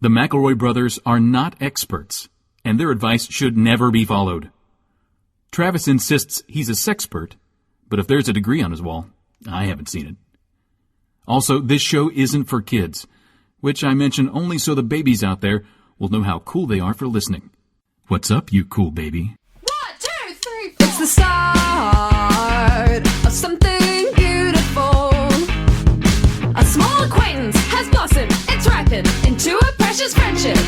The McElroy brothers are not experts, and their advice should never be followed. Travis insists he's a sexpert, but if there's a degree on his wall, I haven't seen it. Also, this show isn't for kids, which I mention only so the babies out there will know how cool they are for listening. What's up, you cool baby? 1, 2, 3, 4. It's the start of something beautiful. A small acquaintance has blossomed, it's ripened into a precious friendship.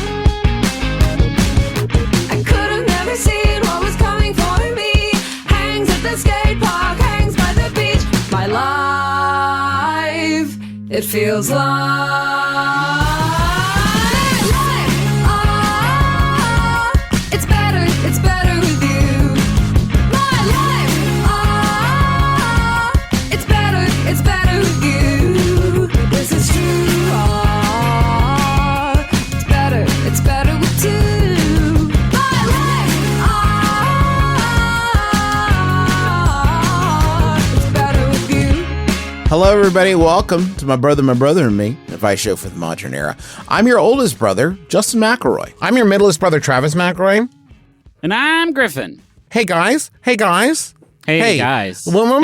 I could have never seen what was coming for me. Hangs at the skate park, hangs by the beach. My life, it feels like it's better with you. My life, it's better with you. This is true, it's better with two. My life, it's better with you. Hello, everybody. Welcome to My Brother, and Me, advice show for the modern era. I'm your oldest brother, Justin McElroy. I'm your middlest brother, Travis McElroy. And I'm Griffin. Hey, guys. Hey, guys. Well,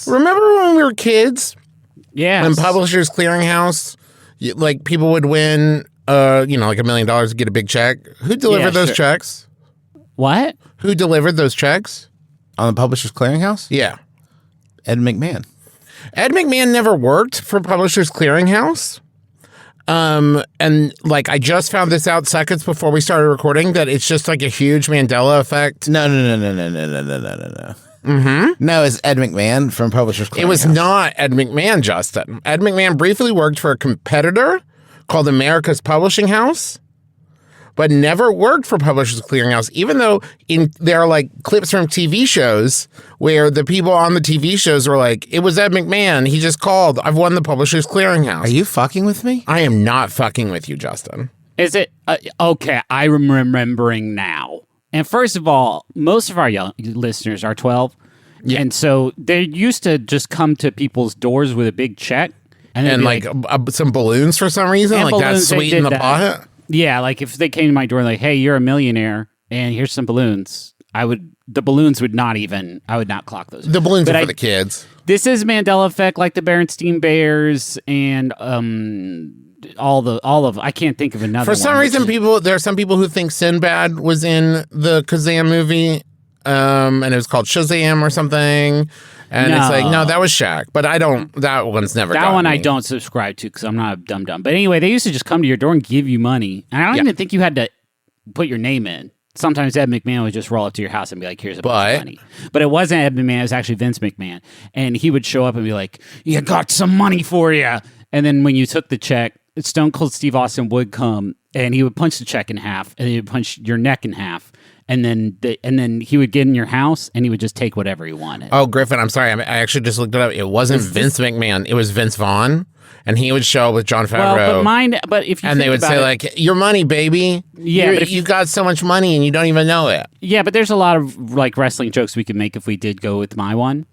remember when we were kids? Yes. When Publishers Clearinghouse, like, people would win, like $1 million to get a big check. Who delivered those checks? What? Who delivered those checks? On the Publishers Clearinghouse? Yeah. Ed McMahon. Ed McMahon never worked for Publishers Clearinghouse. And like, I just found this out seconds before we started recording that it's just like a huge Mandela effect. No. Mm-hmm. No, it's Ed McMahon from Publishers Clearinghouse. It was not Ed McMahon, Justin. Ed McMahon briefly worked for a competitor called America's Publishing House, but never worked for Publishers Clearinghouse, even though there are like clips from TV shows where the people on the TV shows were like, it was Ed McMahon. He just called. I've won the Publishers Clearinghouse. Are you fucking with me? I am not fucking with you, Justin. Is it? Okay, I'm remembering now. And first of all, most of our young listeners are 12. Yeah. And so they used to just come to people's doors with a big check. And like some balloons for some reason? Like that's sweet in the pot? Yeah, like if they came to my door like, hey, you're a millionaire and here's some balloons, I would not clock those. The balloons are for the kids. This is Mandela effect, like the Berenstein Bears and all of I can't think of another one. For some reason, there are some people who think Sinbad was in the Kazam movie, and it was called Shazam or something. And it's like, no, that was Shaq. But that one's never That one me. I don't subscribe to because I'm not a dum-dum. But anyway, they used to just come to your door and give you money. And I don't even think you had to put your name in. Sometimes Ed McMahon would just roll up to your house and be like, here's a bunch of money. But it wasn't Ed McMahon, it was actually Vince McMahon. And he would show up and be like, you got some money for you. And then when you took the check, Stone Cold Steve Austin would come and he would punch the check in half and he would punch your neck in half. And then he would get in your house and he would just take whatever he wanted. Oh, Griffin, I'm sorry. I actually just looked it up. It wasn't Vince McMahon. It was Vince Vaughn. And he would show up with Jon Favreau. But if you and they would say, like, your money, baby. Yeah, but you got so much money and you don't even know it. Yeah, but there's a lot of like wrestling jokes we could make if we did go with my one.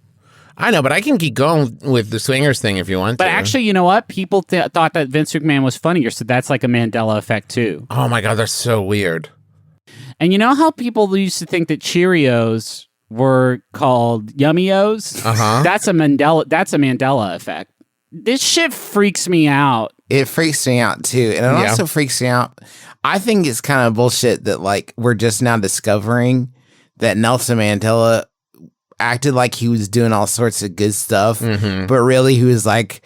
I know, but I can keep going with the swingers thing if you want to. But actually, you know what? People thought that Vince McMahon was funnier, so that's like a Mandela effect too. Oh my God, that's so weird. And you know how people used to think that Cheerios were called Yummy-O's? Uh-huh. That's a Mandela effect. This shit freaks me out. It freaks me out too. And it also freaks me out. I think it's kind of bullshit that like we're just now discovering that Nelson Mandela acted like he was doing all sorts of good stuff, but really he was like,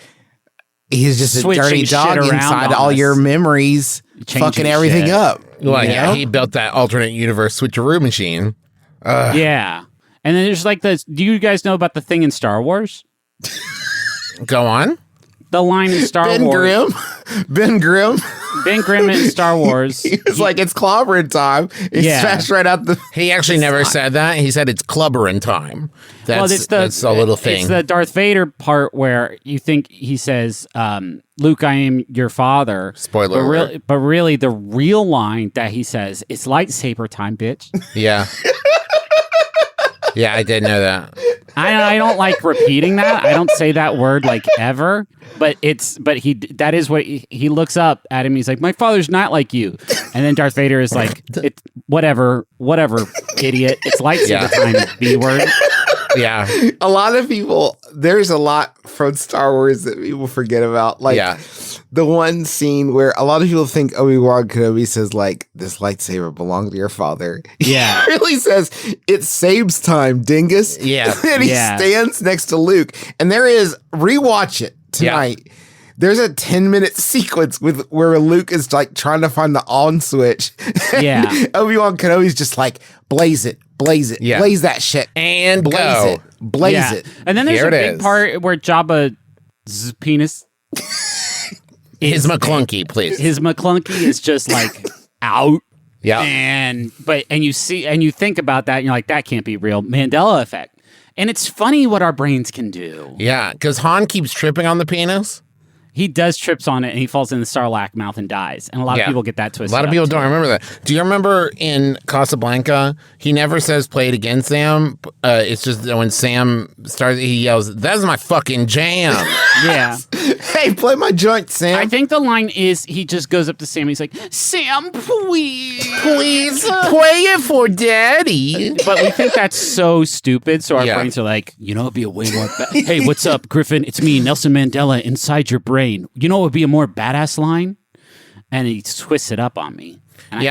he's just switching a dirty dog inside all your memories, fucking everything shit up. Well, yeah, he built that alternate universe switcheroo machine. Yeah. And then there's like this. Do you guys know about the thing in Star Wars? Go on. The line in Star Wars. Ben Grimm. Ben Grimm in Star Wars. He was like, it's clobbering time. He smashed right out the... He actually never said that. He said it's clubbering time. That's a little thing. It's the Darth Vader part where you think he says, Luke, I am your father. Spoiler alert. But really, the real line that he says, it's lightsaber time, bitch. Yeah. Yeah, I did know that. I don't like repeating that. I don't say that word like ever. But that is what he looks up at him. He's like, my father's not like you. And then Darth Vader is like, it's whatever, idiot. It's lightsaber time, B word. Yeah. A lot of people, there's a lot from Star Wars that people forget about. Like the one scene where a lot of people think Obi-Wan Kenobi says like, this lightsaber belonged to your father. Yeah. He really says, it saves time, dingus. Yeah. And he stands next to Luke. And there is, rewatch it tonight. Yeah. There's a 10-minute sequence where Luke is like trying to find the on switch. Yeah. Obi-Wan Kenobi's just like, blaze it, blaze that shit. And blaze it. And then there's a big part where Jabba's penis. His McClunky, please. His McClunky is just like out. Yeah. And you think about that and you're like, that can't be real. Mandela effect. And it's funny what our brains can do. Yeah, because Han keeps tripping on the penis. He does trips on it and he falls in the Sarlacc mouth and dies. And a lot of people get that twisted. A lot of people don't remember that. Do you remember in Casablanca, he never says play it again, Sam? It's just that when Sam starts, he yells, that's my fucking jam. Yeah. Hey, play my joint, Sam. I think the line is he just goes up to Sam and he's like, Sam, please play it for daddy. But we think that's so stupid. So our brains are like, it'd be a way more. Hey, what's up, Griffin? It's me, Nelson Mandela, inside your brain. You know what would be a more badass line? And he twists it up on me. And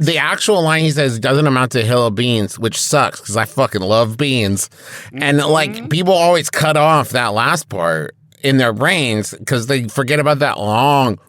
the actual line he says doesn't amount to a hill of beans, which sucks because I fucking love beans. And like people always cut off that last part in their brains because they forget about that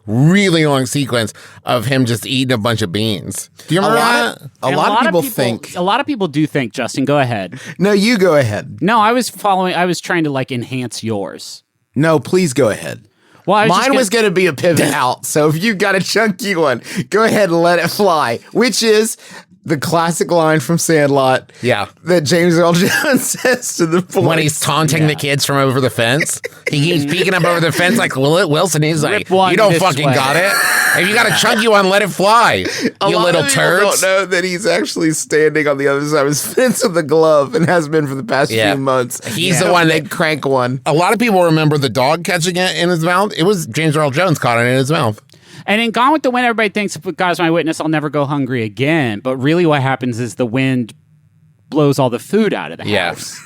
really long sequence of him just eating a bunch of beans. Do you remember that? A lot of people think. A lot of people do think, Justin, go ahead. No, you go ahead. No, I was trying to like enhance yours. No, please go ahead. Well, mine was going to be a pivot out, so if you've got a chunky one, go ahead and let it fly, which is the classic line from Sandlot. Yeah. That James Earl Jones says to the boys. When he's taunting the kids from over the fence. He keeps peeking up over the fence like Wilson. He's like, you don't fucking got it. If you got a chunky one, let it fly. You little turds. Don't know that he's actually standing on the other side of his fence with a glove and has been for the past few months. He's the one that crank one. A lot of people remember the dog catching it in his mouth. It was James Earl Jones caught it in his mouth. And in Gone with the Wind, everybody thinks, if God's my witness, I'll never go hungry again. But really what happens is the wind blows all the food out of the house.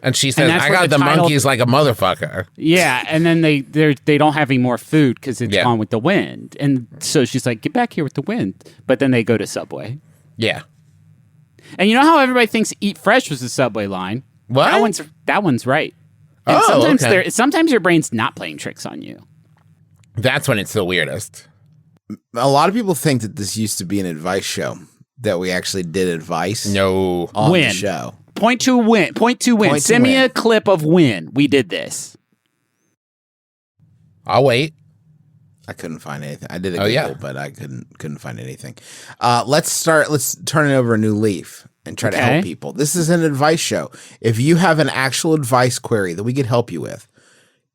And she says, I got the monkeys like a motherfucker. Yeah, and then they don't have any more food because it's gone with the wind. And so she's like, get back here with the wind. But then they go to Subway. Yeah. And you know how everybody thinks Eat Fresh was the Subway line? What? That one's right. And sometimes your brain's not playing tricks on you. That's when it's the weirdest. A lot of people think that this used to be an advice show, that we actually did advice on the show. Point to win. Send me a clip of when we did this. I'll wait. I couldn't find anything. I did a Google, but I couldn't find anything. Let's turn it over a new leaf and try to help people. This is an advice show. If you have an actual advice query that we could help you with,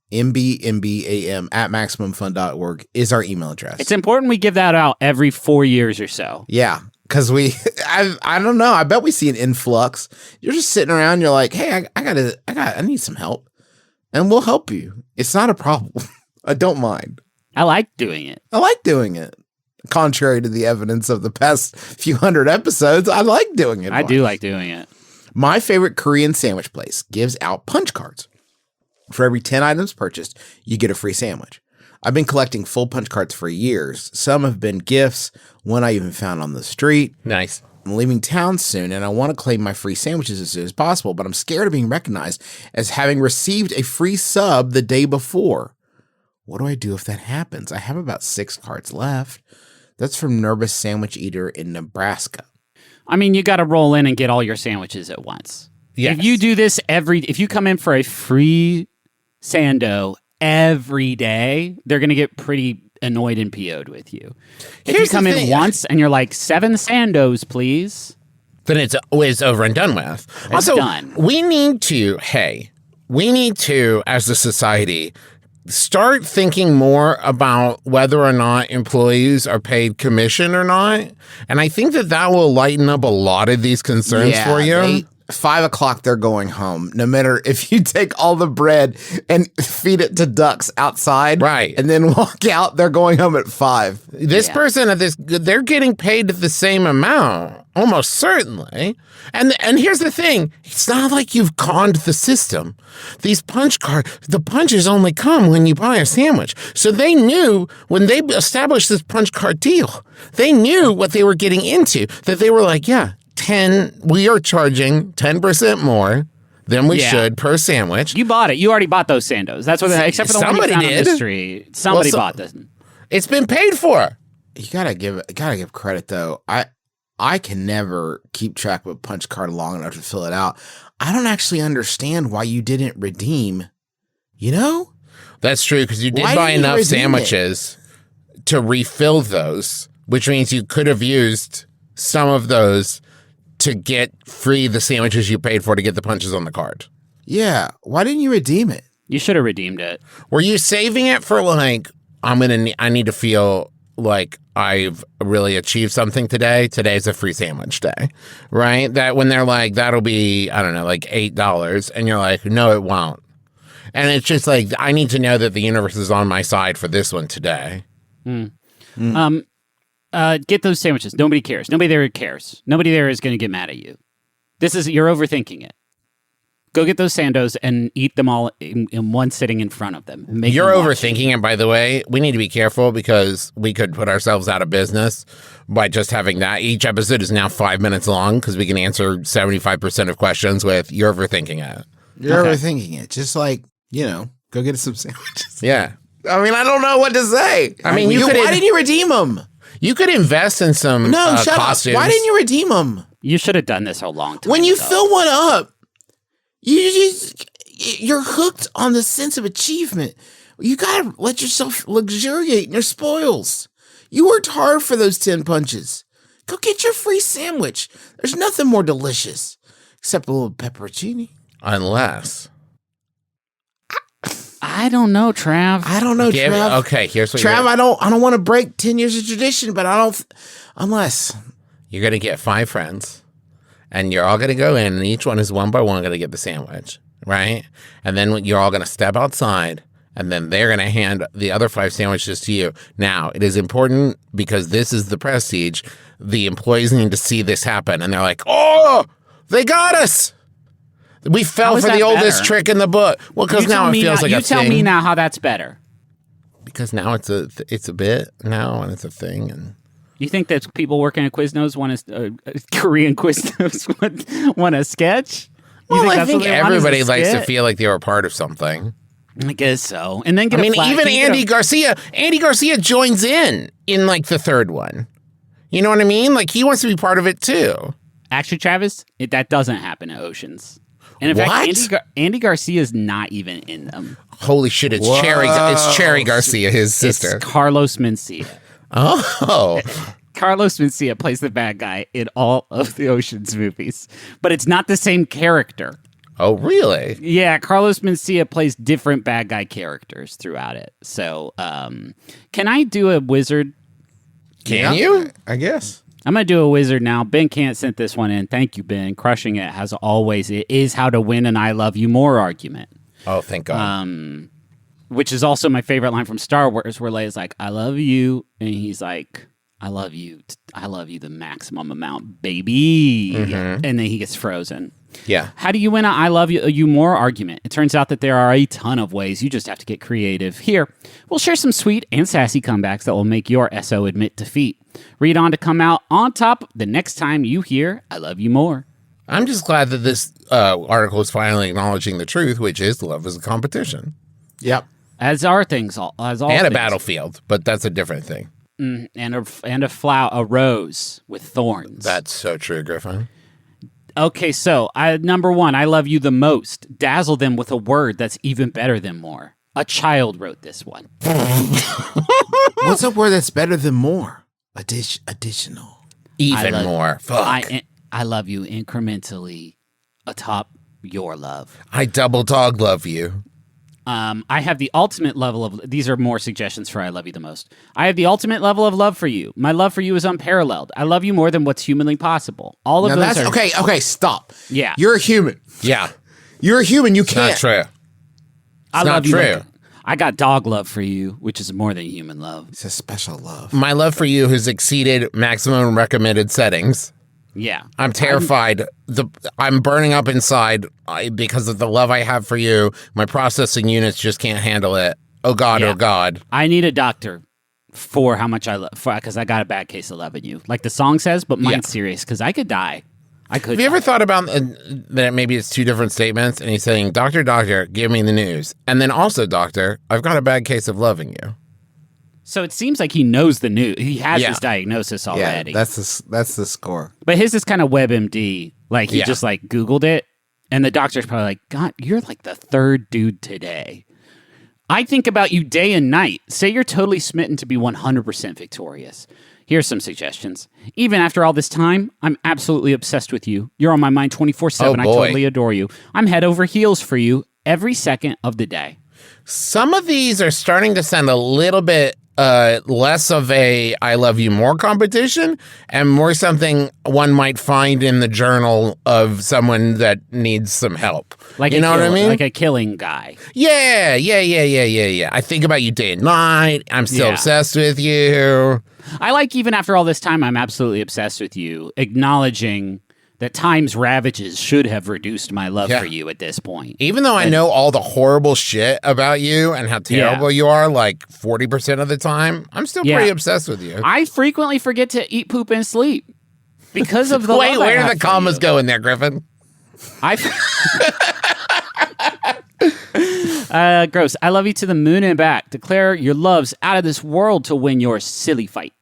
MBMBaM at MaximumFun.org is our email address. It's important we give that out every 4 years or so. Yeah, because I don't know. I bet we see an influx. You're just sitting around. You're like, hey, I need some help, and we'll help you. It's not a problem. I don't mind. I like doing it. Contrary to the evidence of the past few hundred episodes, I like doing it. I do like doing it. My favorite Korean sandwich place gives out punch cards. For every 10 items purchased, you get a free sandwich. I've been collecting full punch cards for years. Some have been gifts, one I even found on the street. Nice. I'm leaving town soon, and I want to claim my free sandwiches as soon as possible, but I'm scared of being recognized as having received a free sub the day before. What do I do if that happens? I have about 6 cards left. That's from Nervous Sandwich Eater in Nebraska. I mean, you got to roll in and get all your sandwiches at once. Yes. If you do this if you come in for a free Sando every day, they're going to get pretty annoyed and PO'd with you. If you come in once and you're like, 7 Sandos, please. Then it's over and done with. It's done. We need to, as a society, start thinking more about whether or not employees are paid commission or not. And I think that will lighten up a lot of these concerns for you. 5 o'clock, they're going home. No matter if you take all the bread and feed it to ducks outside, right, and then walk out, they're going home at 5. This person at this, they're getting paid the same amount, almost certainly. And here's the thing: it's not like you've conned the system. These the punches only come when you buy a sandwich. So they knew when they established this punch card deal, they knew what they were getting into. That they were like, yeah. We are charging 10% more than we should per sandwich. You bought it. You already bought those sandos. That's what. Except for the one you found on the street. Somebody bought this. It's been paid for. You gotta give credit though. I can never keep track of a punch card long enough to fill it out. I don't actually understand why you didn't redeem. You know, that's true because you did buy enough sandwiches to refill those, which means you could have used some of those to get free the sandwiches you paid for to get the punches on the card. Yeah. Why didn't you redeem it? You should have redeemed it. Were you saving it for like, I need to feel like I've really achieved something today. Today's a free sandwich day, right? That when they're like, that'll be, I don't know, like $8. And you're like, no, it won't. And it's just like, I need to know that the universe is on my side for this one today. Get those sandwiches. Nobody cares. Nobody there cares. Nobody there is going to get mad at you. You're overthinking it. Go get those sandos and eat them all in one sitting in front of them. You're overthinking it, by the way. We need to be careful because we could put ourselves out of business by just having that. Each episode is now 5 minutes long because we can answer 75% of questions with, you're overthinking it. You're overthinking it. Just like, go get some sandwiches. Yeah. I mean, I don't know what to say. I mean, why didn't you redeem them? You could invest in some costumes. Why didn't you redeem them? You should have done this a long time When you ago. fill one up, you're hooked on the sense of achievement. You gotta let yourself luxuriate in your spoils. You worked hard for those 10 punches. Go get your free sandwich. There's nothing more delicious except a little pepperoncini. Unless... I don't know, Trav. Trav. Okay, here's what Trav, I don't want to break 10 years of tradition, but unless you're going to get 5 friends and you're all going to go in and each one is one by one going to get the sandwich, right? And then you're all going to step outside and then they're going to hand the other 5 sandwiches to you. Now, it is important because this is the prestige. The employees need to see this happen and they're like, oh, they got us. We fell for the oldest trick in the book. Well, because now it feels like a thing. You tell me now how that's better. Because now it's a bit now and it's a thing. And you think that people working at Quiznos want Korean Quiznos want a sketch? Well, I think everybody likes to feel like they were part of something. I guess so. And then even Andy Garcia joins in like the third one. You know what I mean? Like he wants to be part of it too. Actually, Travis, that doesn't happen at Oceans. And in fact, Andy Garcia is not even in them. Holy shit! It's Cherry Garcia, his sister. It's Carlos Mencia. Oh, Carlos Mencia plays the bad guy in all of the Ocean's movies, but it's not the same character. Oh, really? Yeah, Carlos Mencia plays different bad guy characters throughout it. So, can I do a wizard? Can you? I guess. I'm going to do a wizard now. Ben Can't sent this one in. Thank you, Ben. Crushing it, as always. It is how to win an I love you more argument. Oh, thank God. Which is also my favorite line from Star Wars, where Leia's like, I love you. And he's like, I love you the maximum amount, baby. Mm-hmm. And then he gets frozen. Yeah. How do you win an I love you more argument? It turns out that there are a ton of ways. You just have to get creative. Here, we'll share some sweet and sassy comebacks that will make your SO admit defeat. Read on to come out on top the next time you hear I love you more. I'm just glad that this article is finally acknowledging the truth, which is love is a competition. Yep. As are things, as all and things. A battlefield, but that's a different thing. And a rose with thorns. That's so true, Griffin. Okay, so number 1, I love you the most. Dazzle them with a word that's even better than more. A child wrote this one. What's a word that's better than more? Additional. Even more. Fuck. I love you incrementally atop your love. I double dog love you. I have the ultimate level of... These are more suggestions for I love you the most. I have the ultimate level of love for you. My love for you is unparalleled. I love you more than what's humanly possible. All of those are... Okay, stop. Yeah. You're a human. Yeah. You're a human. You It's can't. not true. I not love you. true. Like, I got dog love for you, which is more than human love. It's a special love. My love for you has exceeded maximum recommended settings. Yeah. I'm terrified. I'm burning up inside because of the love I have for you. My processing units just can't handle it. Oh, God, Yeah. oh, God. I need a doctor for how much I love, because I got a bad case of loving you. Like the song says, but mine's serious, because I could die. I could. Have you ever thought about that maybe it's two different statements and he's saying, doctor, give me the news. And then also, doctor, I've got a bad case of loving you. So it seems like he knows the news. He has his diagnosis already. Yeah, that's the score. But his is kind of WebMD. Like he just like Googled it. And the doctor's probably like, God, you're like the third dude today. I think about you day and night. Say you're totally smitten to be 100% victorious. Here's some suggestions. Even after all this time, I'm absolutely obsessed with you. You're on my mind 24/7. Oh, I boy. totally adore you. I'm head over heels for you every second of the day. Some of these are starting to sound a little bit less of a I love you more competition and more something one might find in the journal of someone that needs some help. Like you know what I mean? Like a killing guy. Yeah. I think about you day and night. I'm still obsessed with you. I like even after all this time, I'm absolutely obsessed with you, acknowledging that time's ravages should have reduced my love for you at this point. Even though I know all the horrible shit about you and how terrible you are, like 40% of the time, I'm still pretty obsessed with you. I frequently forget to eat, poop, and sleep because of the Wait, love I where have do the for commas you. go in there, Griffin? Gross. I love you to the moon and back. Declare your love's out of this world to win your silly fight.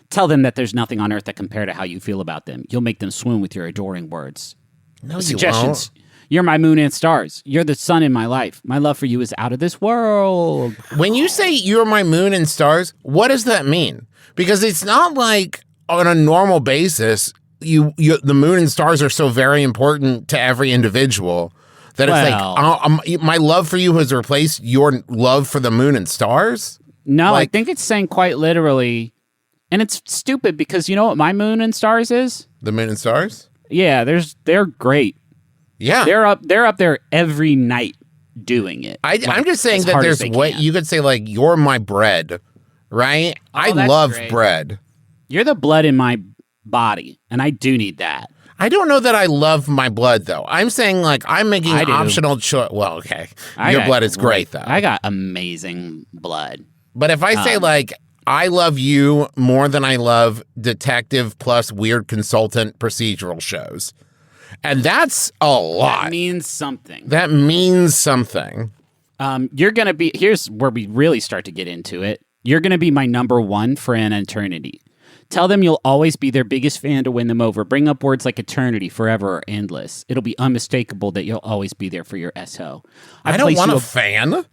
Tell them that there's nothing on earth that compare to how you feel about them. You'll make them swoon with your adoring words. No, Suggestions. You're my moon and stars. You're the sun in my life. My love for you is out of this world. When you say you're my moon and stars, what does that mean? Because it's not like on a normal basis, the moon and stars are so very important to every individual that it's like my love for you has replaced your love for the moon and stars. No, I think it's saying quite literally, and it's stupid because you know what my moon and stars is? The moon and stars? Yeah, they're great. Yeah. They're up there every night doing it. I'm just saying that there's what you could say, like, you're my bread, right? I that's love great. bread. You're the blood in my body, and I do need that. I don't know that I love my blood, though. I'm saying, like, I'm making I an do. optional choice. Well, okay. Your blood is great, though. I got amazing blood. But if I say, like, I love you more than I love detective plus weird consultant procedural shows. And that's a lot. That means something. That means something. You're going to be, here's where we really start to get into it. You're going to be my number one for an eternity. Tell them you'll always be their biggest fan to win them over. Bring up words like eternity, forever, or endless. It'll be unmistakable that you'll always be there for your SO. I don't want a fan.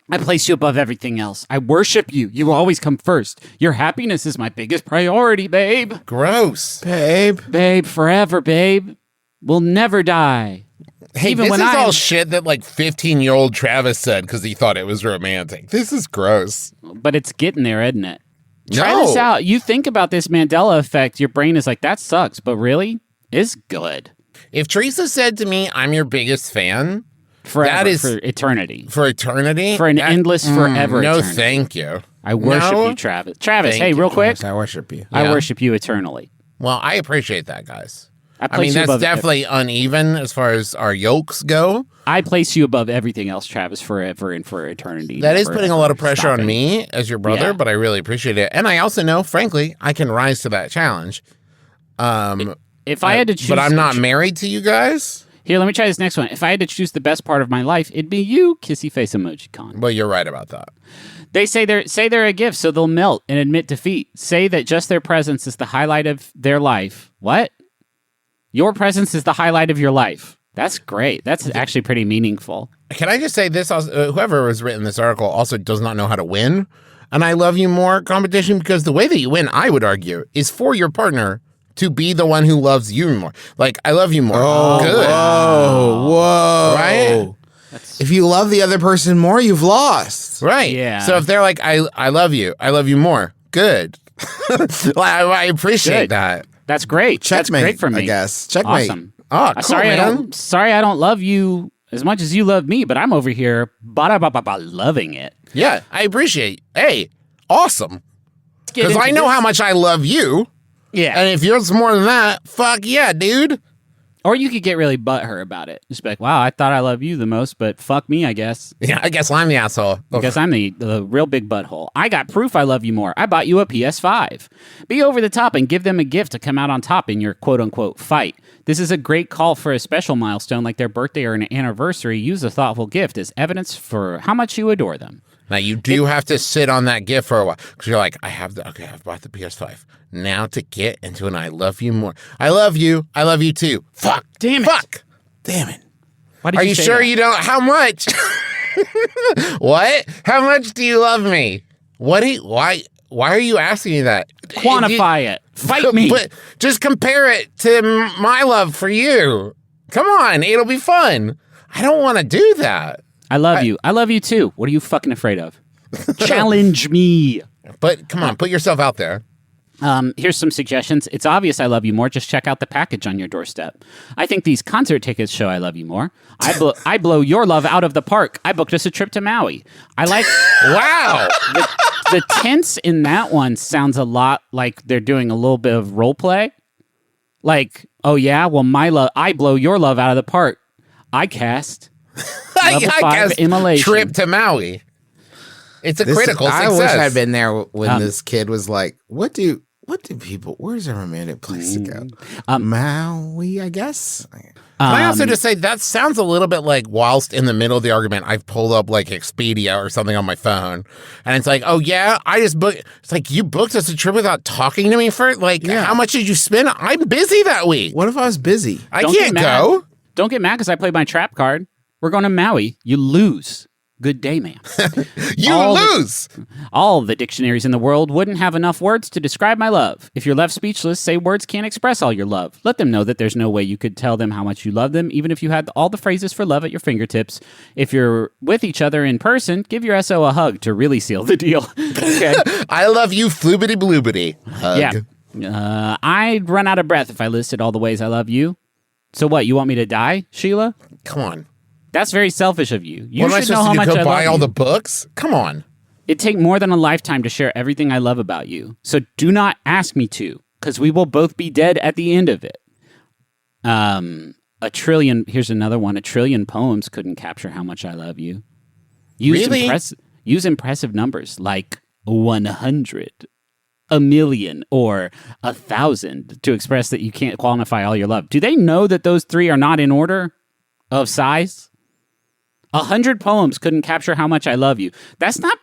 I place you above everything else. I worship you. You will always come first. Your happiness is my biggest priority, babe. Gross. Babe, forever, babe. We'll never die. Hey, Even this when is all shit that like 15-year-old Travis said because he thought it was romantic. This is gross. But it's getting there, isn't it? No. Try this out. You think about this Mandela effect. Your brain is like, that sucks. But really, it's good. If Teresa said to me, I'm your biggest fan, Forever, that is for eternity. For eternity? For an endless forever No, eternity. thank you. I worship you, Travis. Travis, Thank hey, you. real quick. I worship you. I Yeah. worship you eternally. Well, I appreciate that, guys. I place mean, you that's above definitely uneven as far as our yolks go. I place you above everything else, Travis, forever and for eternity. That is Never, putting a lot of pressure stop on it. me as your brother, Yeah. but I really appreciate it. And I also know, frankly, I can rise to that challenge. If I had to choose, But I'm not married to you guys. Here, let me try this next one. If I had to choose the best part of my life, it'd be you, kissy face emoji con. Well, you're right about that. They say they're a gift, so they'll melt and admit defeat. Say that just their presence is the highlight of their life. What? Your presence is the highlight of your life. That's great. That's actually pretty meaningful. Can I just say this? Also, whoever has written this article also does not know how to win. And I love you more competition because the way that you win, I would argue, is for your partner to be the one who loves you more. Like, I love you more. Oh, Good. Whoa. Right? If you love the other person more, you've lost. Right. Yeah. So if they're like, I love you more. Good. I appreciate that. That's great. Checkmate, That's great for me. I guess. Checkmate. Awesome. Oh, cool, man. Sorry I don't love you as much as you love me, but I'm over here loving it. Yeah, I appreciate. Hey, awesome. Because I know how much I love you. Yeah. And if yours more than that, fuck yeah, dude. Or you could get really butthurt about it. Just be like, wow, I thought I loved you the most, but fuck me, I guess. Yeah, I guess I'm the asshole. Because I'm the real big butthole. I got proof I love you more. I bought you a PS5. Be over the top and give them a gift to come out on top in your quote-unquote fight. This is a great call for a special milestone like their birthday or an anniversary. Use a thoughtful gift as evidence for how much you adore them. Now, you do have to sit on that gift for a while. Because you're like, I've bought the PS5. Now to get into an I love you more. I love you. I love you too. Fuck. Damn it. Fuck. Damn it. Why did Are you say sure that? you don't? How much? What? How much do you love me? Why are you asking me that? Quantify it. Fight me. But just compare it to my love for you. Come on. It'll be fun. I don't want to do that. I love you. I love you too. What are you fucking afraid of? Challenge me. But come on, put yourself out there. Here's some suggestions. It's obvious I love you more. Just check out the package on your doorstep. I think these concert tickets show I love you more. I blow your love out of the park. I booked us a trip to Maui. I like... Wow. The tense in that one sounds a lot like they're doing a little bit of role play. Like, oh yeah, well I blow your love out of the park. I cast level 5 immolation. Trip to Maui. It's a critical success. I wish I'd been there when this kid was like, what do people, where's a romantic place to go? Maui, I guess. Can I also just say, that sounds a little bit like whilst in the middle of the argument, I've pulled up like Expedia or something on my phone. And it's like, oh yeah, I just booked. It's like, you booked us a trip without talking to me first? Like, how much did you spend? I'm busy that week. What if I was busy? I can't go. Don't get mad because I played my trap card. We're going to Maui. You lose. Good day, ma'am. You lose. All the dictionaries in the world wouldn't have enough words to describe my love. If you're left speechless, say words can't express all your love. Let them know that there's no way you could tell them how much you love them, even if you had all the phrases for love at your fingertips. If you're with each other in person, give your SO a hug to really seal the deal. Okay. I love you, floobity bloobity. Hug. Yeah. I'd run out of breath if I listed all the ways I love you. So what, you want me to die, Sheila? Come on. That's very selfish of you. You what should know how am I much supposed to do? I Go buy love all you. the books? Come on. It'd take more than a lifetime to share everything I love about you. So do not ask me to, because we will both be dead at the end of it. Here's another one. 1 trillion poems couldn't capture how much I love you. Really? Use impressive numbers like 100, 1,000,000, or 1,000 to express that you can't quantify all your love. Do they know that those three are not in order of size? 100 poems couldn't capture how much I love you. That's not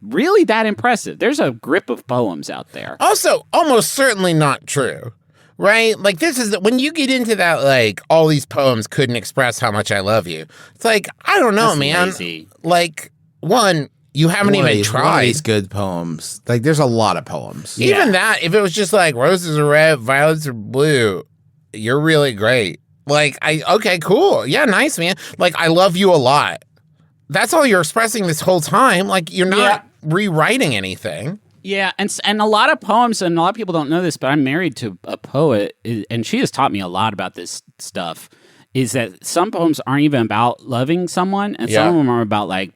really that impressive. There's a grip of poems out there. Also, almost certainly not true, right? Like, this is when you get into that, like, all these poems couldn't express how much I love you. It's like, I don't know, That's man. lazy. Like, one, you haven't even One of tried. these good poems. Like, there's a lot of poems. Even that, if it was just like roses are red, violets are blue, you're really great. Like, okay, cool. Yeah, nice, man. Like, I love you a lot. That's all you're expressing this whole time. Like, you're not rewriting anything. Yeah, and a lot of poems, and a lot of people don't know this, but I'm married to a poet, and she has taught me a lot about this stuff, is that some poems aren't even about loving someone, and some of them are about, like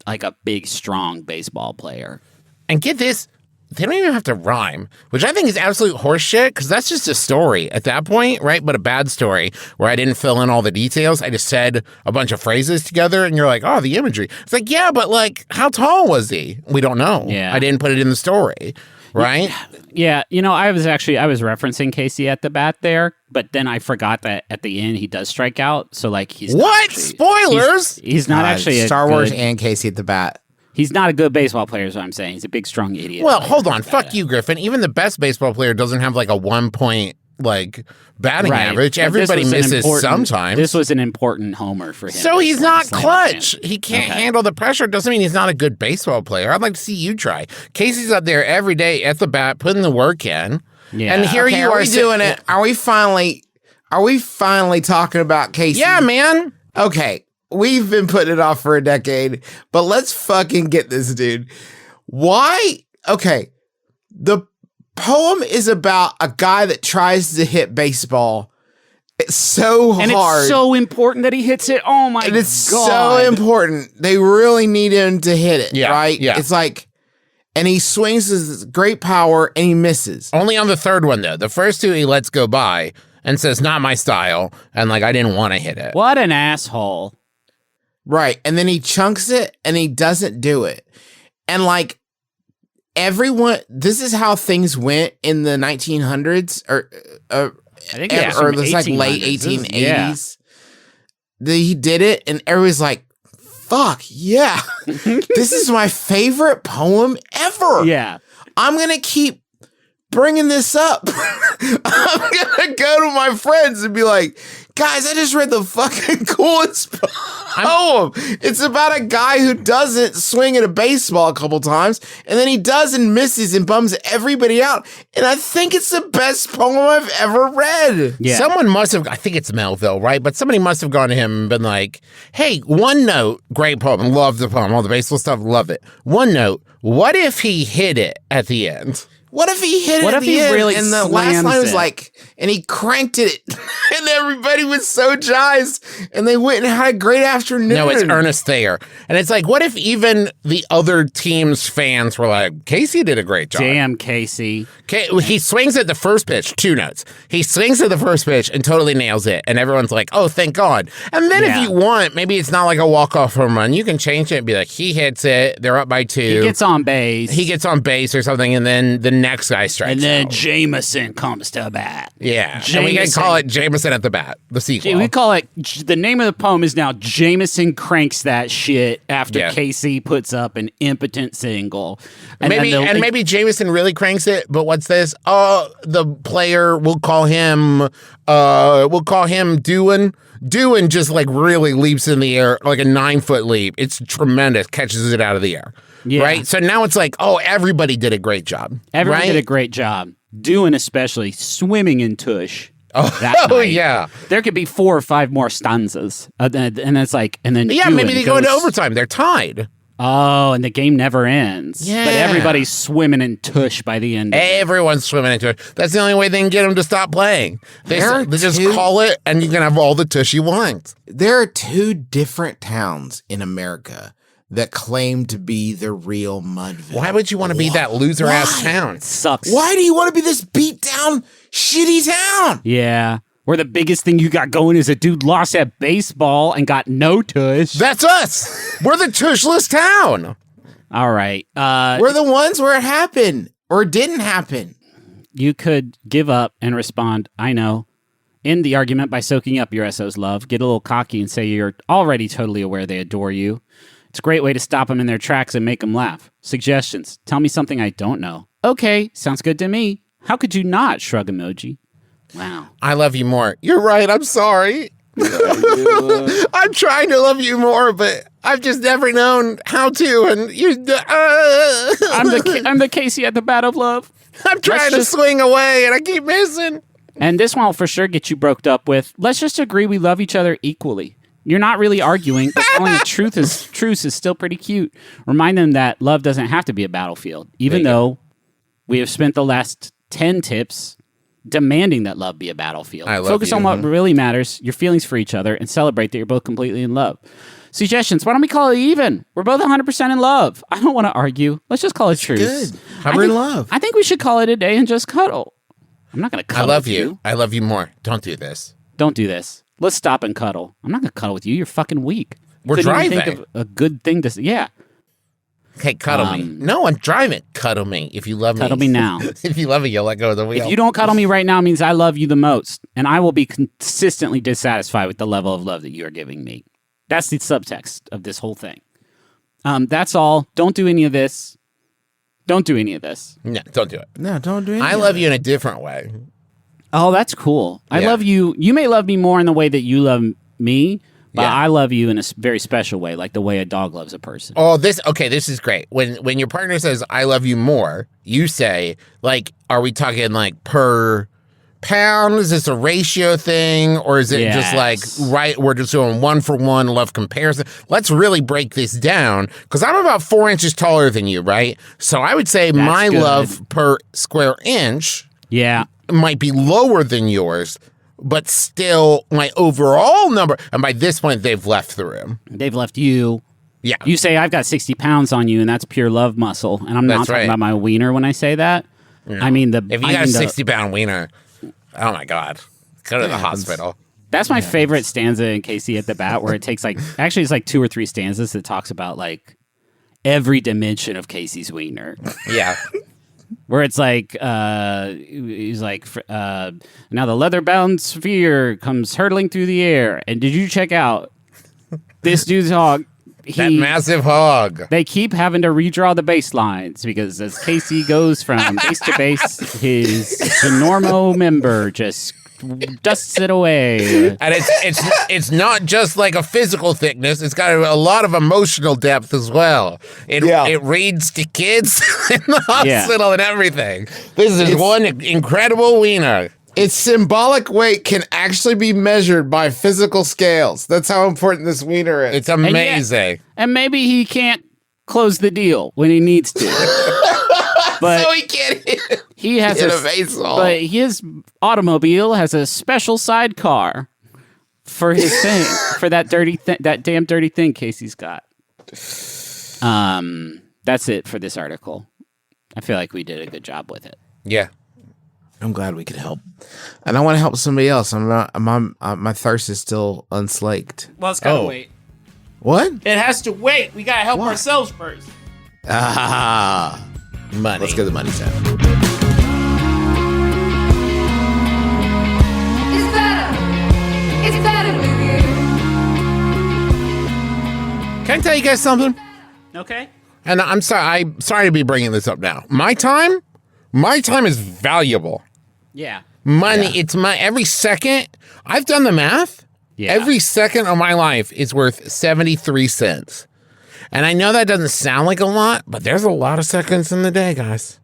a big, strong baseball player. And get this, they don't even have to rhyme, which I think is absolute horseshit, because that's just a story at that point, right? But a bad story where I didn't fill in all the details. I just said a bunch of phrases together, and you're like, oh, the imagery. It's like, yeah, but like, how tall was he? We don't know. Yeah. I didn't put it in the story, right? Yeah, I was referencing Casey at the bat there, but then I forgot that at the end he does strike out. So like he's what? Spoilers? He's not actually Star Wars and Casey at the bat. He's not a good baseball player, is what I'm saying. He's a big, strong idiot. Well, hold on. Fuck you, Griffin. Even the best baseball player doesn't have like a 1 point like batting average. But Everybody misses sometimes. This was an important homer for him. So he's not Slam clutch. him. He can't handle the pressure. Doesn't mean he's not a good baseball player. I'd like to see you try. Casey's up there every day at the bat, putting the work in. Yeah. And here you are are doing it. Are we finally talking about Casey? Yeah, man. Okay. we've been putting it off for a decade, but let's fucking get this dude. Why? Okay. The poem is about a guy that tries to hit baseball. It's so hard. And it's so important that he hits it. Oh my God. And it's so important. They really need him to hit it, right? Yeah. It's like, and he swings with great power and he misses. Only on the third one, though. The first two he lets go by and says, not my style. And like, I didn't want to hit it. What an asshole. Right. And then he chunks it and he doesn't do it. And like, everyone, this is how things went in the 1900s or I think or it's like late 1880s. He did it and everybody's like, fuck yeah. This is my favorite poem ever. Yeah. I'm going to keep bringing this up. I'm going to go to my friends and be like, guys, I just read the fucking coolest poem. It's about a guy who doesn't swing at a baseball a couple times, and then he does and misses and bums everybody out. And I think it's the best poem I've ever read. Yeah. Someone must have, I think it's Melville, right? But somebody must have gone to him and been like, hey, one note, great poem, love the poem, all the baseball stuff, love it. One note, what if he hit it at the end? What if he hit it What at if the he end, really and the last slams line was it? like, and he cranked it, and everybody was so jazzed, and they went and had a great afternoon. No, it's Ernest Thayer. And it's like, what if even the other team's fans were like, Casey did a great job. Damn, Casey. He swings at the first pitch, 2 notes. He swings at the first pitch and totally nails it. And everyone's like, oh, thank God. And then if you want, maybe it's not like a walk-off home run. You can change it and be like, he hits it. They're up by 2. He gets on base. He gets on base or something. And then the next guy strikes And then out. Jameson comes to bat. Yeah. And we can call it Jameson at the bat, the sequel. We call it, the name of the poem is now Jameson Cranks That Shit after Casey puts up an impotent single. And maybe Jameson really cranks it, but what's this? Oh, the player, we'll call him Doohan. Doohan just like really leaps in the air, like a 9-foot leap. It's tremendous, catches it out of the air. Yeah. Right? So now it's like, oh, everybody did a great job. Everybody did a great job. Doohan especially, swimming in tush. Oh, yeah. There could be 4 or 5 more stanzas. And it's like, and then yeah, Doohan maybe they go into overtime. They're tied. Oh, and the game never ends. Yeah. But everybody's swimming in tush by the end. Everyone's swimming into it. That's the only way they can get them to stop playing. They just call it, and you can have all the tush you want. There are 2 different towns in America that claim to be the real Mudville. Why would you want to be that loser-ass town? It sucks. Why do you want to be this beat-down, shitty town? Yeah. Where the biggest thing you got going is a dude lost at baseball and got no tush. That's us. We're the tushless town. All right. We're the ones where it happened or didn't happen. You could give up and respond, I know, in the argument by soaking up your SO's love. Get a little cocky and say you're already totally aware they adore you. It's a great way to stop them in their tracks and make them laugh. Suggestions. Tell me something I don't know. Okay, sounds good to me. How could you not? Shrug emoji. Wow. I love you more. You're right. I'm sorry. I'm trying to love you more, but I've just never known how to. And you, I'm the Casey at the bat of love. I'm trying to swing away, and I keep missing. And this one will for sure get you broked up with. Let's just agree we love each other equally. You're not really arguing, but calling a truce is still pretty cute. Remind them that love doesn't have to be a battlefield, even though we have spent the last 10 tips demanding that love be a battlefield. Focus on what really matters, your feelings for each other, and celebrate that you're both completely in love. Suggestions. Why don't we call it even? We're both 100% in love. I don't want to argue. Let's just call it truce. Good. We're in love. I think we should call it a day and just cuddle. I'm not going to cuddle I love with you. I love you more. Don't do this. Don't do this. Let's stop and cuddle. I'm not going to cuddle with you. You're fucking weak. We're Couldn't driving. even think of a good thing to say. Yeah. Okay, cuddle me. No, I'm driving. Cuddle me if you love me. Cuddle me now. If you love me, you'll let go of the wheel. If you don't cuddle me right now, it means I love you the most. And I will be consistently dissatisfied with the level of love that you are giving me. That's the subtext of this whole thing. That's all. Don't do any of this. Don't do any of this. No, don't do it. No, don't do it. I love you in a different way. Oh, that's cool. I love you. You may love me more in the way that you love me, but I love you in a very special way, like the way a dog loves a person. Oh, this is great. When your partner says, I love you more, you say, like, are we talking like per pound? Is this a ratio thing? Or is it just like, right, we're just doing 1-for-1 love comparison? Let's really break this down, because I'm about 4 inches taller than you, right? So I would say my love per square inch might be lower than yours, but still my overall number. And by this point, they've left the room. They've left you. Yeah. You say, I've got 60 pounds on you, and that's pure love muscle. And I'm not talking about my wiener when I say that. No. I mean, if you got a 60-pound wiener, oh my God, go to the hospital. That's my favorite stanza in KC at the Bat, where it takes actually it's like 2 or 3 stanzas that talks about like every dimension of Casey's wiener. Yeah. Where it's like, he's like, now the leather-bound sphere comes hurtling through the air. And did you check out this dude's hog? That massive hog. They keep having to redraw the bass lines because as Casey goes from base to base, his Normo member just dusts it away. And it's not just like a physical thickness. It's got a lot of emotional depth as well. It reads to kids in the hospital and everything. This is one incredible wiener. Its symbolic weight can actually be measured by physical scales. That's how important this wiener is. It's amazing. And maybe he can't close the deal when he needs to. But so he can't he has but his automobile has a special sidecar for his thing, for that damn dirty thing Casey's got. That's it for this article. I feel like we did a good job with it. Yeah. I'm glad we could help, and I want to help somebody else. My thirst is still unslaked. Well, it's gotta wait. What? It has to wait. We gotta help ourselves first. Money. Let's go to the money tab. It's better with you. Can I tell you guys something? Okay. And I'm sorry to be bringing this up now. My time is valuable. Yeah. Money, it's every second. I've done the math. Yeah. Every second of my life is worth 73 cents. And I know that doesn't sound like a lot, but there's a lot of seconds in the day, guys.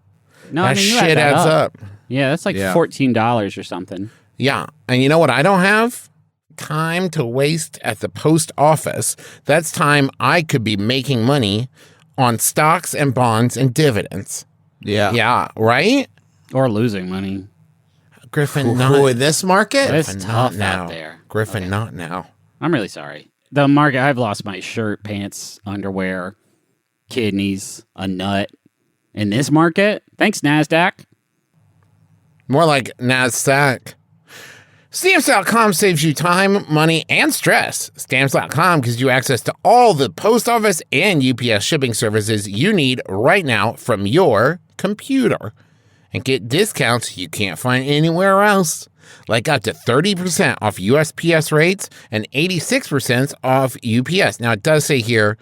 No, that shit adds up. Yeah, that's like $14 or something. Yeah. And you know what I don't have? Time to waste at the post office. That's time I could be making money on stocks and bonds and dividends. Yeah. Yeah, right? Or losing money. Griffin, not in this market? It's tough out there. Griffin, not now. I'm really sorry. The market, I've lost my shirt, pants, underwear, kidneys, a nut. In this market, thanks, NASDAQ. More like NASDAQ. Stamps.com saves you time, money, and stress. Stamps.com gives you access to all the post office and UPS shipping services you need right now from your computer. And get discounts you can't find anywhere else, like up to 30% off USPS rates and 86% off UPS. Now, it does say here,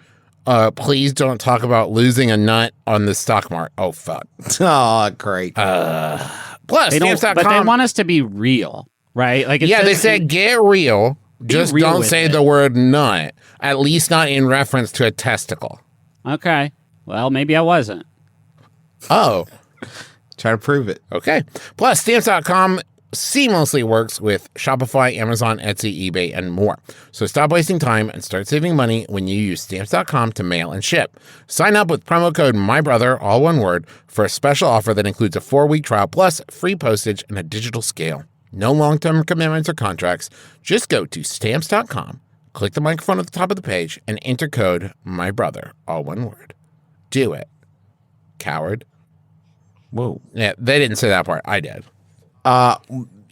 please don't talk about losing a nut on the stock market. Oh, fuck. Oh, great. Plus, Stamps.com. But they want us to be real, right? Like, they said get real. Just real don't say the word nut, at least not in reference to a testicle. Okay. Well, maybe I wasn't. Oh. Try to prove it. Okay. Plus, Stamps.com seamlessly works with Shopify, Amazon, Etsy, eBay, and more. So stop wasting time and start saving money when you use Stamps.com to mail and ship. Sign up with promo code MYBROTHER, all one word, for a special offer that includes a 4-week trial plus free postage and a digital scale. No long-term commitments or contracts. Just go to Stamps.com, click the microphone at the top of the page, and enter code MYBROTHER, all one word. Do it. Coward. Whoa. Yeah, they didn't say that part. I did.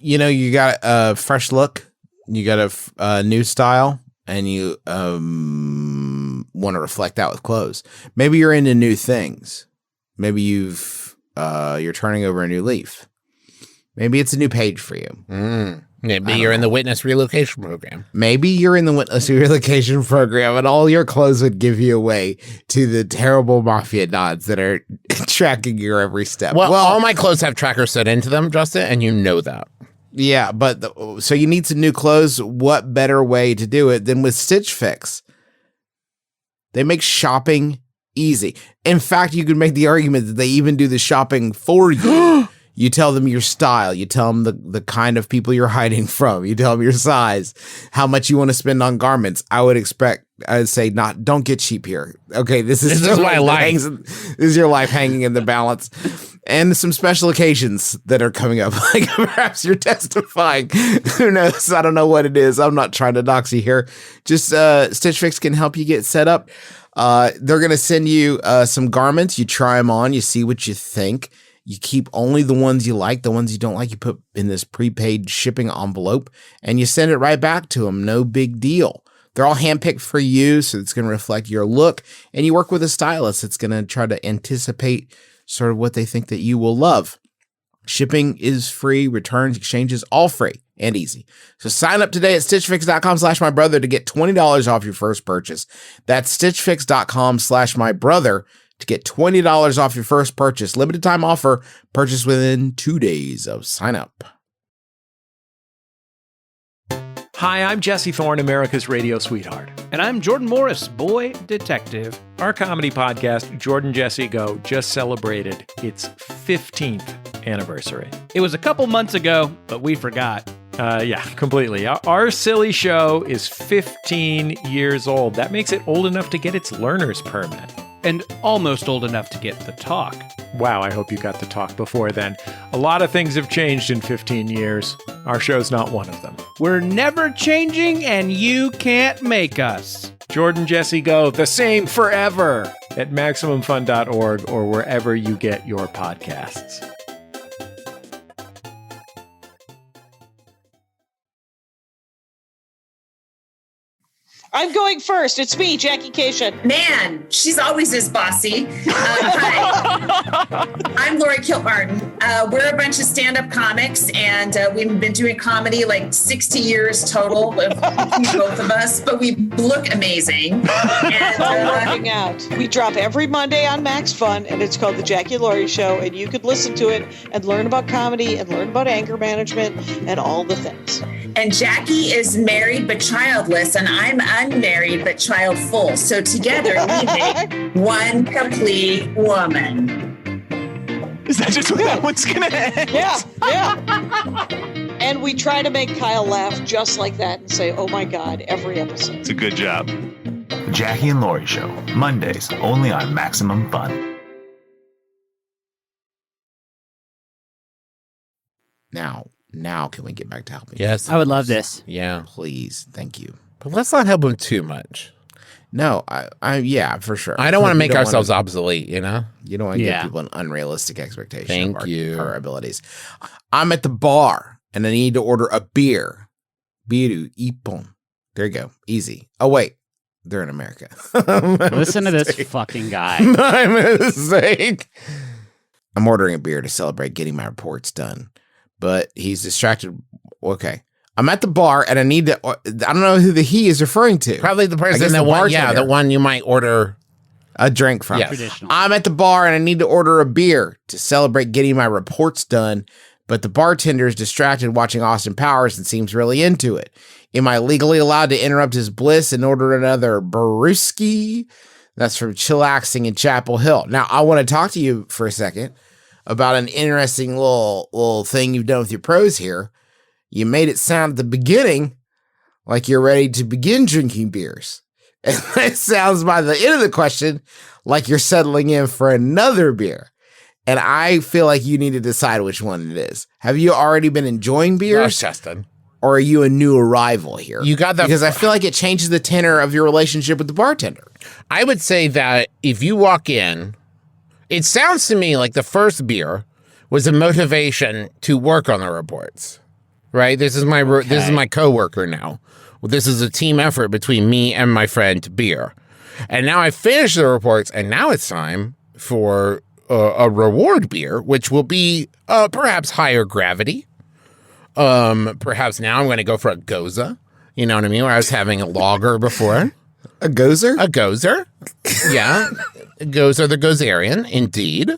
You got a fresh look. You got a new style, and you want to reflect that with clothes. Maybe you're into new things. Maybe you're turning over a new leaf. Maybe it's a new page for you. Maybe you're in the witness relocation program. Maybe you're in the witness relocation program, and all your clothes would give you away to the terrible mafia nods that are tracking your every step. Well, all my clothes have trackers set into them, Justin, and you know that. Yeah, but so you need some new clothes. What better way to do it than with Stitch Fix? They make shopping easy. In fact, you could make the argument that they even do the shopping for you. You tell them your style. You tell them the kind of people you're hiding from. You tell them your size, how much you want to spend on garments. I would say don't get cheap here. Okay, this is my life. This is your life hanging in the balance. And some special occasions that are coming up. Like perhaps you're testifying. Who knows? I don't know what it is. I'm not trying to dox you here. Just Stitch Fix can help you get set up. They're going to send you some garments. You try them on. You see what you think. You keep only the ones you like. The ones you don't like, you put in this prepaid shipping envelope and you send it right back to them. No big deal. They're all handpicked for you, so it's going to reflect your look. And you work with a stylist that's going to try to anticipate sort of what they think that you will love. Shipping is free. Returns, exchanges, all free and easy. So sign up today at stitchfix.com/mybrother to get $20 off your first purchase. That's stitchfix.com/mybrother to get $20 off your first purchase. Limited time offer. Purchase within 2 days of sign up. Hi, I'm Jesse Thorne, America's radio sweetheart. And I'm Jordan Morris, boy detective. Our comedy podcast, Jordan Jesse Go, just celebrated its 15th anniversary. It was a couple months ago, but we forgot. Yeah, completely. Our silly show is 15 years old. That makes it old enough to get its learner's permit. And almost old enough to get the talk. Wow, I hope you got the talk before then. A lot of things have changed in 15 years. Our show's not one of them. We're never changing, and you can't make us. Jordan Jesse Go, the same forever at MaximumFun.org or wherever you get your podcasts. I'm going first. It's me, Jackie Cation. Man, she's always this bossy. Hi, I'm Lori Kilmartin. We're a bunch of stand-up comics, and we've been doing comedy like 60 years total, with both of us, but we look amazing. And working out. We drop every Monday on Max Fun, and it's called The Jackie and Lori Show, and you could listen to it and learn about comedy and learn about anger management and all the things. And Jackie is married but childless, and I'm unmarried but childful. So together we make one complete woman. Is that just what that one's gonna end? Yeah. And we try to make Kyle laugh just like that and say, oh my God, every episode. It's a good job. The Jackie and Lori Show, Mondays, only on Maximum Fun. Now can we get back to helping? Yes. I would love this. Yeah. Please. Thank you. But let's not help him too much. No, yeah, for sure. I don't want to make ourselves obsolete, you know? You don't want to give people an unrealistic expectation Thank of you. our abilities. I'm at the bar and I need to order a beer. Beetle, ipon. There you go. Easy. Oh, wait. They're in America. Listen to this fucking guy. My mistake. I'm ordering a beer to celebrate getting my reports done, but he's distracted. Okay. I'm at the bar and I need to, I don't know who the he is referring to. Probably the person that the one you might order a drink from. Yes. I'm at the bar and I need to order a beer to celebrate getting my reports done, but the bartender is distracted watching Austin Powers and seems really into it. Am I legally allowed to interrupt his bliss and order another brewski? That's from Chillaxing in Chapel Hill. Now, I want to talk to you for a second about an interesting little thing you've done with your pros here. You made it sound at the beginning like you're ready to begin drinking beers. And it sounds by the end of the question like you're settling in for another beer. And I feel like you need to decide which one it is. Have you already been enjoying beers? Justin. Or are you a new arrival here? You got that. Because I feel like it changes the tenor of your relationship with the bartender. I would say that if you walk in, it sounds to me like the first beer was a motivation to work on the reports. Right? This is my coworker now. Well, this is a team effort between me and my friend Beer. And now I finished the reports, and now it's time for a reward beer, which will be perhaps higher gravity. Perhaps now I'm going to go for a Gozer. You know what I mean? Where I was having a lager before. A Gozer? A Gozer. Yeah. Gozer the Gozerian, indeed.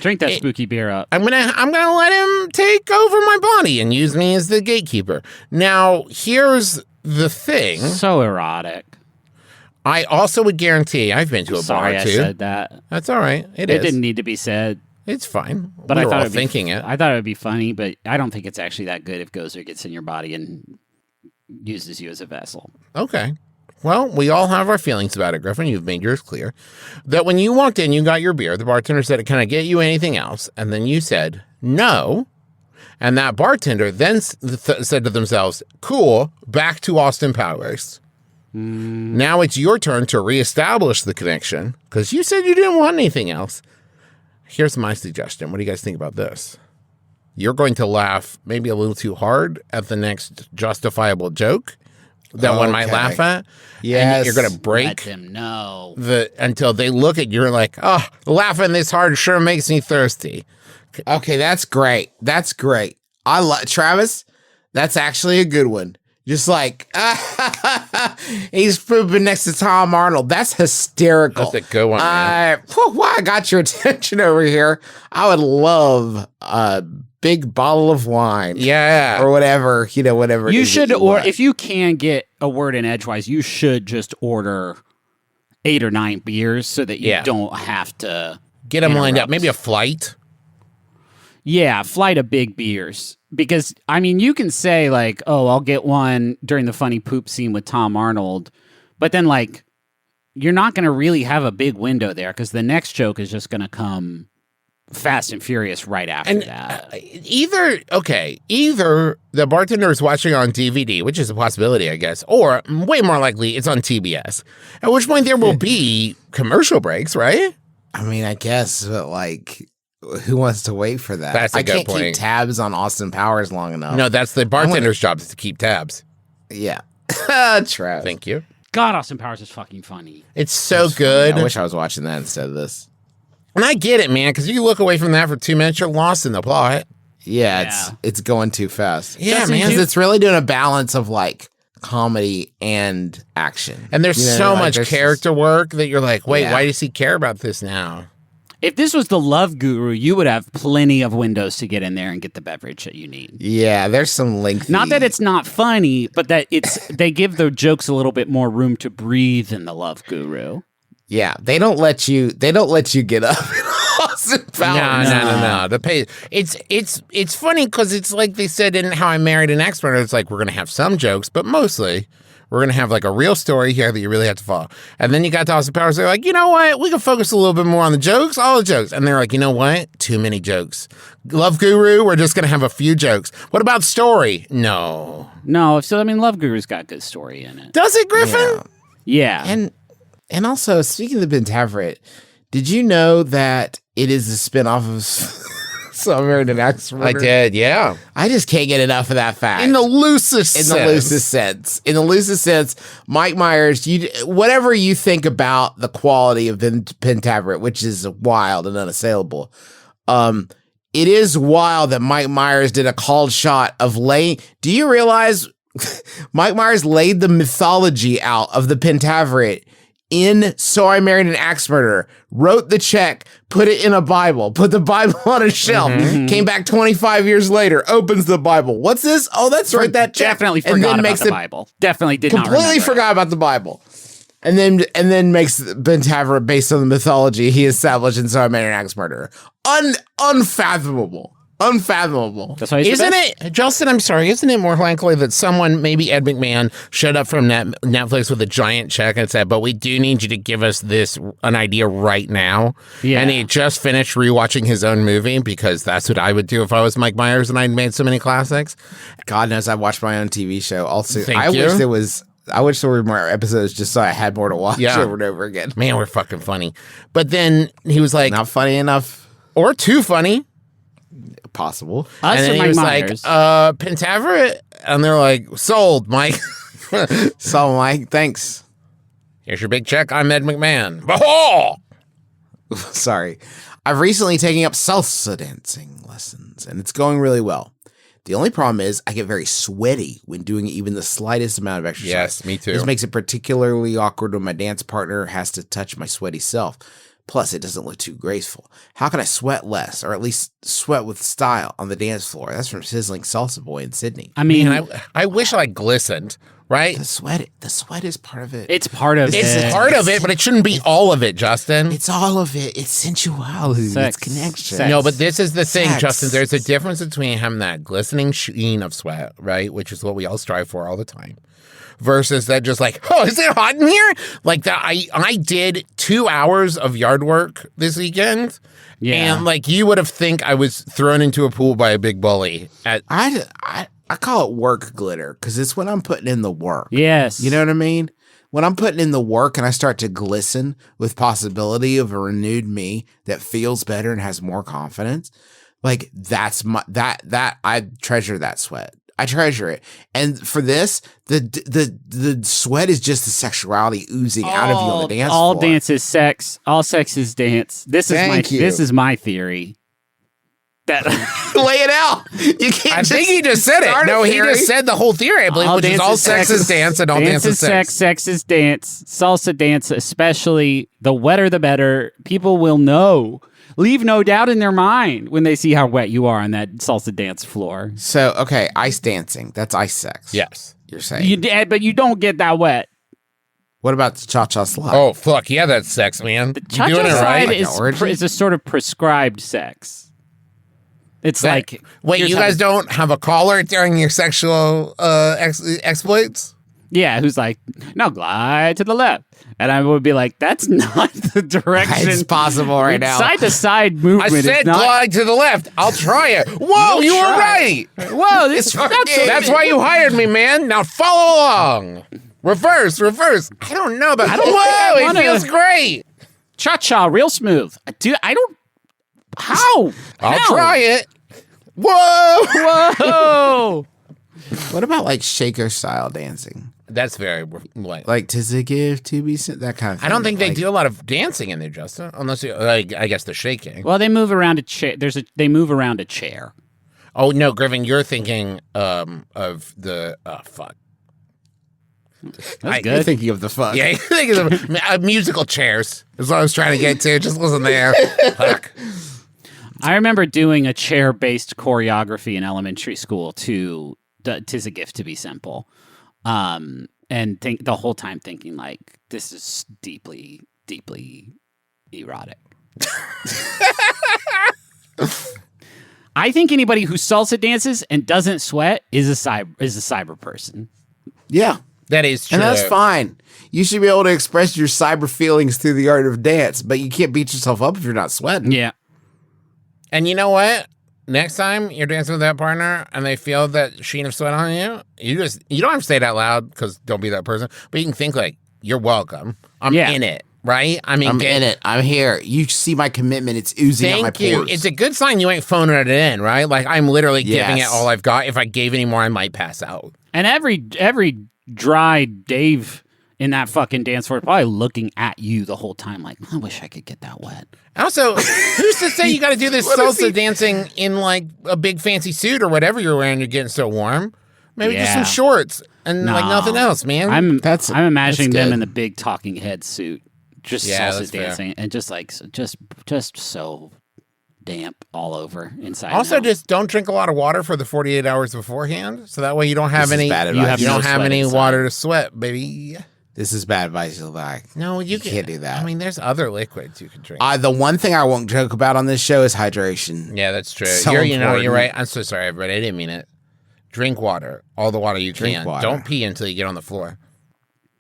Drink that spooky beer up. I'm gonna let him take over my body and use me as the gatekeeper. Now, here's the thing. So erotic. I also would guarantee I've been to a bar too. I said that. That's all right. It didn't need to be said. It's fine. But we I were thought all thinking it. I thought it would be funny, but I don't think it's actually that good if Gozer gets in your body and uses you as a vessel. Okay. Well, we all have our feelings about it, Griffin. You've made yours clear. That when you walked in, you got your beer. The bartender said, "Can I get you anything else?" And then you said, "No." And that bartender then said to themselves, "Cool, back to Austin Powers." Now it's your turn to reestablish the connection because you said you didn't want anything else. Here's my suggestion. What do you guys think about this? You're going to laugh maybe a little too hard at the next justifiable joke that one might laugh at. Yes. And you're going to break Let them know. until they look at you and like, oh, laughing this hard sure makes me thirsty. Okay, that's great. That's great. I love Travis. That's actually a good one. Just like he's pooping next to Tom Arnold. That's hysterical. That's a good one, man. Why I got your attention over here? I would love a big bottle of wine. Yeah, or whatever. Whatever. You should, or if you can get a word in edgewise, you should just order 8 or 9 beers so that you don't have to get them lined up. Maybe a flight. Yeah, flight of big beers. Because, I mean, you can say, like, oh, I'll get one during the funny poop scene with Tom Arnold. But then, like, you're not going to really have a big window there because the next joke is just going to come fast and furious right after that. Either the bartender is watching on DVD, which is a possibility, I guess, or way more likely it's on TBS. At which point there will be commercial breaks, right? I mean, I guess, but, like... Who wants to wait for that? That's a good point. I can't keep tabs on Austin Powers long enough. No, that's the bartender's job is to keep tabs. Yeah. Trav. Thank you. God, Austin Powers is fucking funny. It's so good. I wish I was watching that instead of this. And I get it, man, because you look away from that for 2 minutes, you're lost in the plot. Yeah, it's going too fast. Yeah, man. Because it's really doing a balance of, like, comedy and action. And there's so much character work that you're like, wait, why does he care about this now? If this was the Love Guru, you would have plenty of windows to get in there and get the beverage that you need. Yeah, there's some lengthy... Not that it's not funny, but that they give the jokes a little bit more room to breathe in the Love Guru. Yeah, they don't let you get up in Austin Powers. No. It's funny because it's like they said in How I Married an Expert. It's like we're gonna have some jokes, but mostly we're going to have like a real story here that you really have to follow. And then you got to Austin Powers. They're like, you know what? We can focus a little bit more on the jokes, all the jokes. And they're like, you know what? Too many jokes. Love Guru, we're just going to have a few jokes. What about story? No. So, I mean, Love Guru's got good story in it. Does it, Griffin? Yeah. And also, speaking of the Pentaveret, did you know that it is a spinoff of... So I married an expert. I did, yeah. I just can't get enough of that fact. In the loosest sense, Mike Myers, whatever you think about the quality of Pentaveret, which is wild and unassailable, it is wild that Mike Myers did a called shot of laying... Do you realize Mike Myers laid the mythology out of the Pentaveret in So I Married an Axe Murderer, wrote the check, put it in a Bible, put the Bible on a shelf, came back 25 years later, opens the Bible. What's this? Oh, that's right, that check. Definitely forgot about the Bible. Definitely did not remember. Completely forgot about the Bible. And then makes Pentaveret based on the mythology he established in So I Married an Axe Murderer. Unfathomable. That's why isn't it, Justin? I'm sorry. Isn't it more likely that someone, maybe Ed McMahon, showed up from Netflix with a giant check and said, "But we do need you to give us an idea right now." Yeah. And he just finished rewatching his own movie because that's what I would do if I was Mike Myers and I'd made so many classics. God knows I watched my own TV show. Also, I wish there were more episodes just so I had more to watch over and over again. Man, we're fucking funny. But then he was like, not funny enough, or too funny. Possible. And then he was like, Pentaveret? And they're like, sold, Mike. Sold, Mike. Thanks. Here's your big check. I'm Ed McMahon. Bah! Sorry. I've recently taken up salsa dancing lessons, and it's going really well. The only problem is I get very sweaty when doing even the slightest amount of exercise. Yes, me too. This makes it particularly awkward when my dance partner has to touch my sweaty self. Plus, it doesn't look too graceful. How can I sweat less, or at least sweat with style on the dance floor? That's from Sizzling Salsa Boy in Sydney. I mean, I wish I glistened right? The sweat is part of it. It's part of it. It's part of it, but it shouldn't be all of it, Justin. It's all of it. It's sensuality. Sex. It's connection. Sex. No, but this is the thing, Sex. Justin. There's a difference between having that glistening sheen of sweat, right? Which is what we all strive for all the time. Versus that just like, oh, is it hot in here? Like that. I did 2 hours of yard work this weekend. Yeah. And like you would have think I was thrown into a pool by a big bully. I call it work glitter because it's when I'm putting in the work. Yes. You know what I mean? When I'm putting in the work and I start to glisten with possibility of a renewed me that feels better and has more confidence, like that's my that I treasure that sweat. I treasure it. And for this, the sweat is just the sexuality oozing out of you on the dance floor. All dance is sex. All sex is dance. This is my theory. That lay it out. You can't. I think he just said it. No, he just said the whole theory, I believe, which is all sex is dance and all dance is sex. Sex is dance. Salsa dance, especially, the wetter the better. People will know. Leave no doubt in their mind when they see how wet you are on that salsa dance floor. So, okay, ice dancing. That's ice sex. Yes. You're saying. But you don't get that wet. What about the cha-cha slide? Oh, fuck. Yeah, that's sex, man. The You doing cha-cha it right? slide is a sort of prescribed sex. It's like... Wait, you guys don't have a caller during your sexual exploits? Yeah, who's like, now glide to the left. And I would be like, that's not the direction. It's possible right now. Side to side movement. I said glide to the left. I'll try it. Whoa, you were right. Whoa, that's why you hired me, man. Now follow along. Reverse. I don't know about Whoa, it feels great. Cha-cha, real smooth. Dude, I don't... How? I'll try it. Whoa. What about like shaker style dancing? That's very like tis a gift to be sent, that kind of thing. I don't think they do a lot of dancing in there, Justin. Unless you, I guess they're shaking. Well, they move around a chair. They move around a chair. Oh no, Griffin, you're thinking of the fuck. That's good. You're thinking of the fuck. Yeah, you're thinking of musical chairs. Is what I was trying to get to. Just listen there. Fuck. I remember doing a chair-based choreography in elementary school to "'Tis a Gift to Be Simple," and the whole time thinking like, this is deeply, deeply erotic. I think anybody who salsa dances and doesn't sweat is a cyber person. Yeah, that is true, and that's fine. You should be able to express your cyber feelings through the art of dance, but you can't beat yourself up if you're not sweating. Yeah. And you know what? Next time you're dancing with that partner and they feel that sheen of sweat on you, you don't have to say it out loud because don't be that person, but you can think like, you're welcome. I'm in it, right? I mean, I'm in it. I'm here. You see my commitment. It's oozing out my pores. Thank you. It's a good sign you ain't phoning it in, right? Like I'm literally giving it all I've got. If I gave any more, I might pass out. And every dry Dave in that fucking dance floor probably looking at you the whole time like, I wish I could get that wet. Also, who's to say you got to do this salsa dancing in like a big fancy suit or whatever you're wearing? You're getting so warm. Maybe just some shorts and like nothing else, man. I'm imagining them in the big talking head suit, just salsa dancing, and just like just so damp all over inside. Also, just don't drink a lot of water for the 48 hours beforehand, so that way you don't have any. You don't have any water to sweat, baby. This is bad advice. You'll like. No, you can't do that. I mean, there's other liquids you can drink. The one thing I won't joke about on this show is hydration. Yeah, that's true. So you're right. I'm so sorry, everybody. I didn't mean it. Drink water. All the water you can. Water. Don't pee until you get on the floor.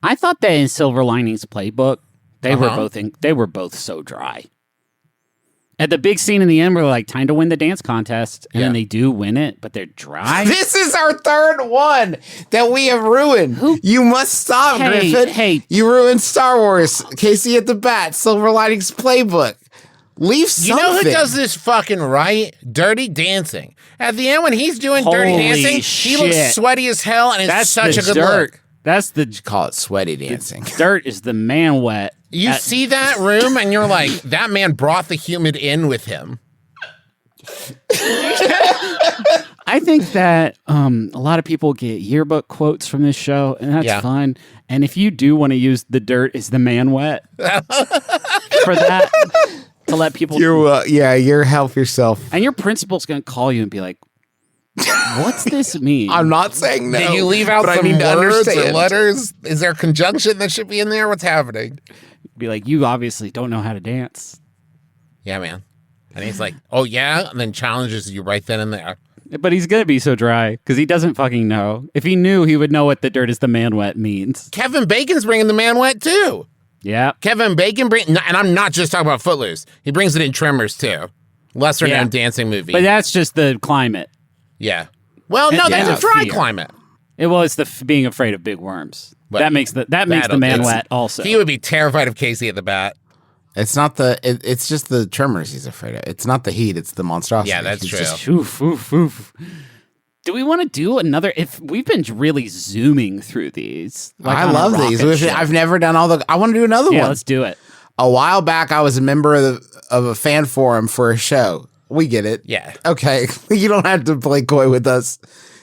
I thought that in Silver Linings Playbook, they were both so dry. At the big scene in the end, we're like, time to win the dance contest. And then they do win it, but they're dry. This is our third one that we have ruined. You must stop, Griffin. Hey. You ruined Star Wars. Casey at the Bat, Silver Linings Playbook. Leave something. You know who does this fucking right? Dirty Dancing. At the end, when he's doing Dirty Dancing, he looks sweaty as hell, and it's such a good look. That's the call it sweaty dancing. Dirt is the man wet. You see that room, and you're like, that man brought the humid in with him. I think that a lot of people get yearbook quotes from this show, and that's fine. And if you do want to use the dirt is the man wet for that, to let people... You're help yourself. And your principal's going to call you and be like, What's this mean? I'm not saying no. Did you leave out but some I need to words or understand. letters? Is there a conjunction that should be in there? What's happening? Be like, you obviously don't know how to dance. Yeah, man. And he's like, oh, yeah? And then challenges you right then and there. But he's going to be so dry because he doesn't fucking know. If he knew, he would know what the dirt is the man wet means. Kevin Bacon's bringing the man wet, too. Yeah. Kevin Bacon, and I'm not just talking about Footloose. He brings it in Tremors, too. Lesser known dancing movie. But that's just the climate. Yeah. Well, no, that's a dry fear. climate. It was the being afraid of big worms. But that makes the man wet also. He would be terrified of Casey at the bat. It's not it's just the tremors he's afraid of. It's not the heat, it's the monstrosity. Yeah, that's He's true. just- Oof, oof, oof. Do we want to do another? If we've been really zooming through these, like I on a love these. rocket ship. I've never done all the. I want to do another Yeah, one. let's do it. A while back, I was a member of a fan forum for a show. We get it. Yeah. Okay. You don't have to play coy with us.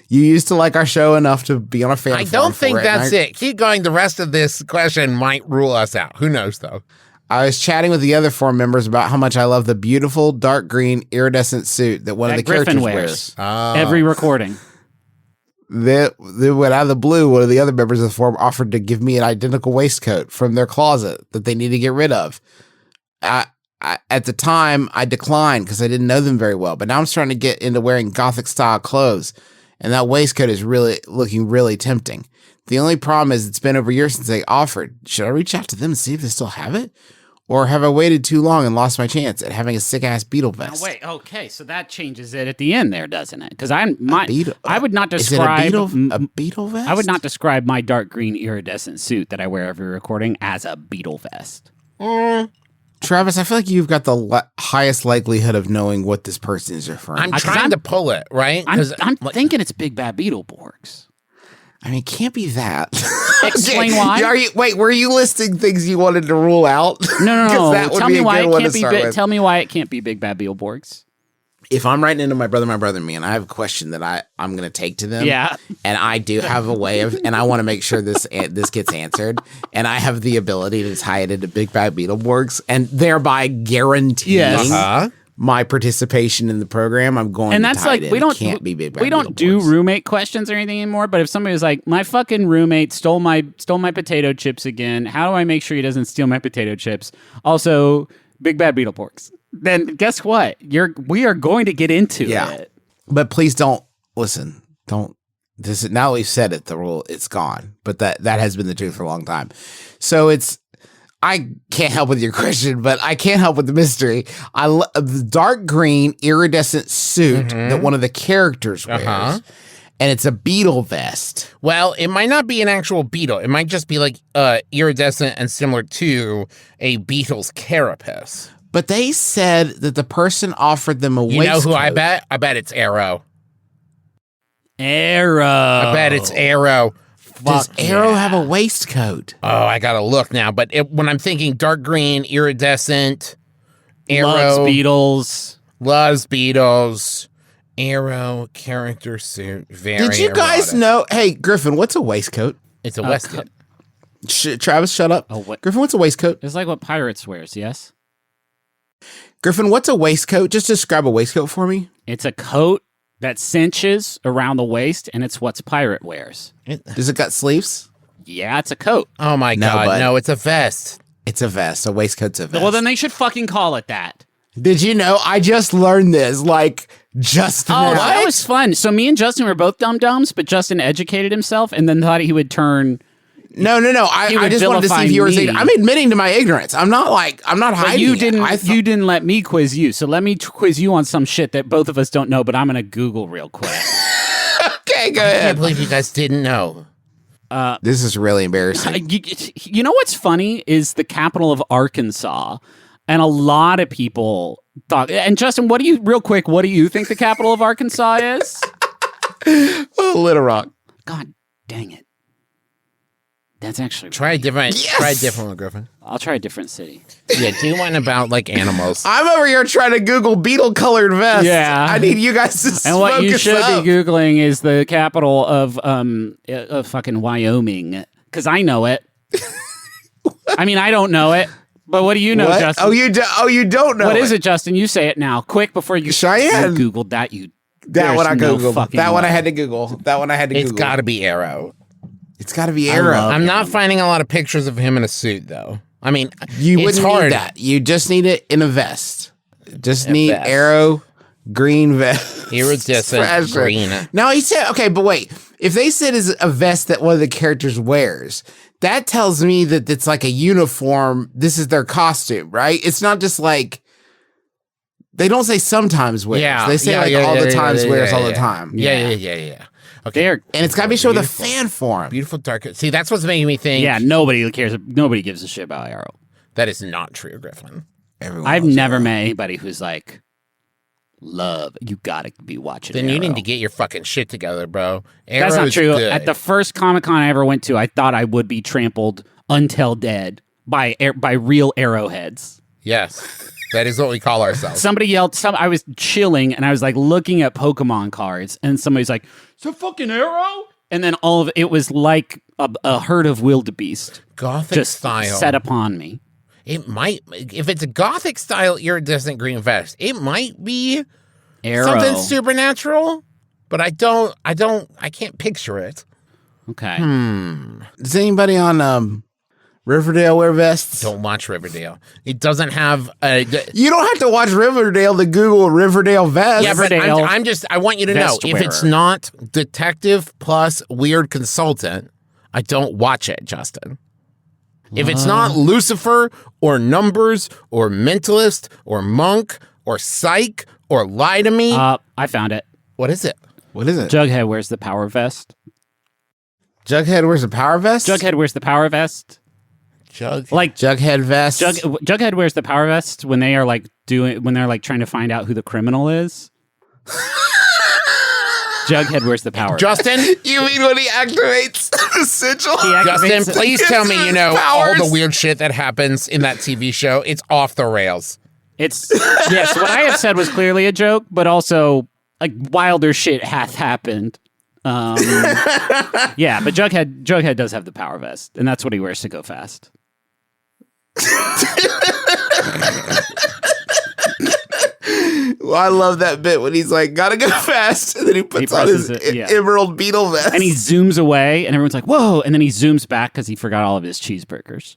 You used to like our show enough to be on a fan I forum. don't think for that's it. Keep going. The rest of this question might rule us out. Who knows, though? I was chatting with the other forum members about how much I love the beautiful dark green iridescent suit that one of the Griffin characters wears. Every recording. They went out of the blue. One of the other members of the forum offered to give me an identical waistcoat from their closet that they need to get rid of. At the time, I declined because I didn't know them very well. But now I'm starting to get into wearing Gothic style clothes, and that waistcoat is really looking really tempting. The only problem is it's been over a year since they offered. Should I reach out to them and see if they still have it? Or have I waited too long and lost my chance at having a sick-ass Beetle vest? Now, wait, okay, so that changes it at the end there, doesn't it? Because I would not Is it describe a Beetle vest? I would not describe my dark green iridescent suit that I wear every recording as a Beetle vest. Travis, I feel like you've got the highest likelihood of knowing what this person is referring I'm to. trying to pull it, right? I'm thinking it's Big Bad Beetleborgs. I mean, it can't be that. Explain why. Were you listing things you wanted to rule out? No. That would Tell be me a why good it one to can't be. start with. Tell me why it can't be Big Bad Beetleborgs. If I'm writing into my brother, and me, and I have a question that I'm going to take to them, Yeah. and I do have a way of, and I want to make sure this gets answered, and I have the ability to tie it into Big Bad Beetleborgs, and thereby guaranteeing my participation in the program. I'm going And to that's tie like it in. we don't It can't be Big Bad we don't do Beetleborgs. roommate questions or anything anymore. But if somebody was like, my fucking roommate stole my potato chips again, how do I make sure he doesn't steal my potato chips? Also, Big Bad Beetleborgs. Then guess what? We are going to get into it. But please don't listen. Don't. This is now that we've said it. The rule, it's gone. But that has been the truth for a long time. So I can't help with your question, but I can't help with the mystery. The dark green iridescent suit that one of the characters wears, and it's a Beetle vest. Well, it might not be an actual beetle. It might just be like iridescent and similar to a beetle's carapace. But they said that the person offered them a waistcoat. You know who I bet? I bet it's Arrow. Arrow. I bet it's Arrow. Does Arrow have a waistcoat? Oh, I gotta look now. But when I'm thinking dark green, iridescent, Arrow, Loves Beetles, Arrow character suit. Very. Did you guys erotic. know? Hey, Griffin, what's a waistcoat? It's a waistcoat. Travis, shut up. Griffin, what's a waistcoat? It's like what Pirates wears, yes? Griffin, what's a waistcoat? Just describe a waistcoat for me. It's a coat that cinches around the waist, and it's what Pirate wears. Does it got sleeves? Yeah, it's a coat. Oh my God, no, it's a vest. It's a vest. A waistcoat's a vest. Well, then they should fucking call it that. Did you know? I just learned this, just now. Oh, that was fun. So me and Justin were both dum-dums, but Justin educated himself and then thought he would turn... No. I just wanted to see if you were saying. I'm admitting to my ignorance. I'm not hiding. You it. you didn't let me quiz you, so let me quiz you on some shit that both of us don't know. But I'm gonna Google real quick. Okay, go I ahead. can't believe you guys didn't know. This is really embarrassing. You know what's funny is the capital of Arkansas, and a lot of people thought. And Justin, what do you think the capital of Arkansas is? Little Rock. God dang it. That's actually Try a different. Yes! Try a different one, Griffin. I'll try a different city. Yeah, do one about like animals. I'm over here trying to Google beetle colored vest. Yeah. I need you guys to And what you focus should up. be Googling is the capital of fucking Wyoming. Because I know it. I mean, I don't know it. But what do you know, What? Justin? Oh, you don't know. What is it, Justin? You say it now. Quick before you Cheyenne. You Googled that, you That one I no googled. fucking That one I way. had to Google. It's got to be Arrow. It's got to be Arrow. I'm not finding a lot of pictures of him in a suit, though. I mean, You it's wouldn't hard. need that. You just need it in a vest. Just A need vest. Arrow green vest. Iridescent Fresh. green. No, he said, okay, but wait. If they said it's a vest that one of the characters wears, that tells me that it's like a uniform. This is their costume, right? It's not just like, they don't say sometimes wears. Yeah, They say yeah, like yeah, all yeah, the yeah, times yeah, wears yeah, all the yeah. time. Yeah. Okay. They're And it's got to be shown with a Beautiful. fan form. Beautiful dark. See, that's what's making me think. yeah. Nobody cares. Nobody gives a shit about Arrow. That is not true, Griffin. Everyone I've loves never Arrow. met anybody who's like, love. You gotta be watching. Then you Arrow. need to get your fucking shit together, bro. That's not Arrow's true. good. At the first Comic-Con I ever went to, I thought I would be trampled until dead by real arrowheads. Yes, that is what we call ourselves. Somebody yelled. I was chilling and I was like looking at Pokemon cards, and somebody's like, "It's a fucking arrow!" And then all of it was like a herd of wildebeest Gothic just style. set upon me. It might, if it's a Gothic style iridescent green vest, it might be Arrow. something supernatural, but I can't picture it. Okay. Does anybody on Riverdale wear vests? Don't watch Riverdale. It doesn't have a. You don't have to watch Riverdale to Google Riverdale vest. Yeah, but Riverdale I'm just. I want you to know vest if it's wearer. not detective plus weird consultant, I don't watch it, Justin. If it's not Lucifer or Numbers or Mentalist or Monk or Psych or Lie to Me, I found it. what is it? What is it? Jughead wears the power vest. Jughead wears a power vest? Jughead wears the power vest. Like Jughead vest. Jughead wears the power vest when they are like trying to find out who the criminal is. Jughead wears the power. Justin, You mean when he activates the sigil? Justin, please tell me you know Powers. all the weird shit that happens in that TV show. It's off the rails. It's yes. What I have said was clearly a joke, but also like wilder shit hath happened. Yeah, but Jughead does have the power vest, and that's what he wears to go fast. Well, I love that bit when he's like, gotta go fast. And then he puts on his presses it, yeah. emerald beetle vest. And he zooms away, and everyone's like, "Whoa!" And then he zooms back because he forgot all of his cheeseburgers.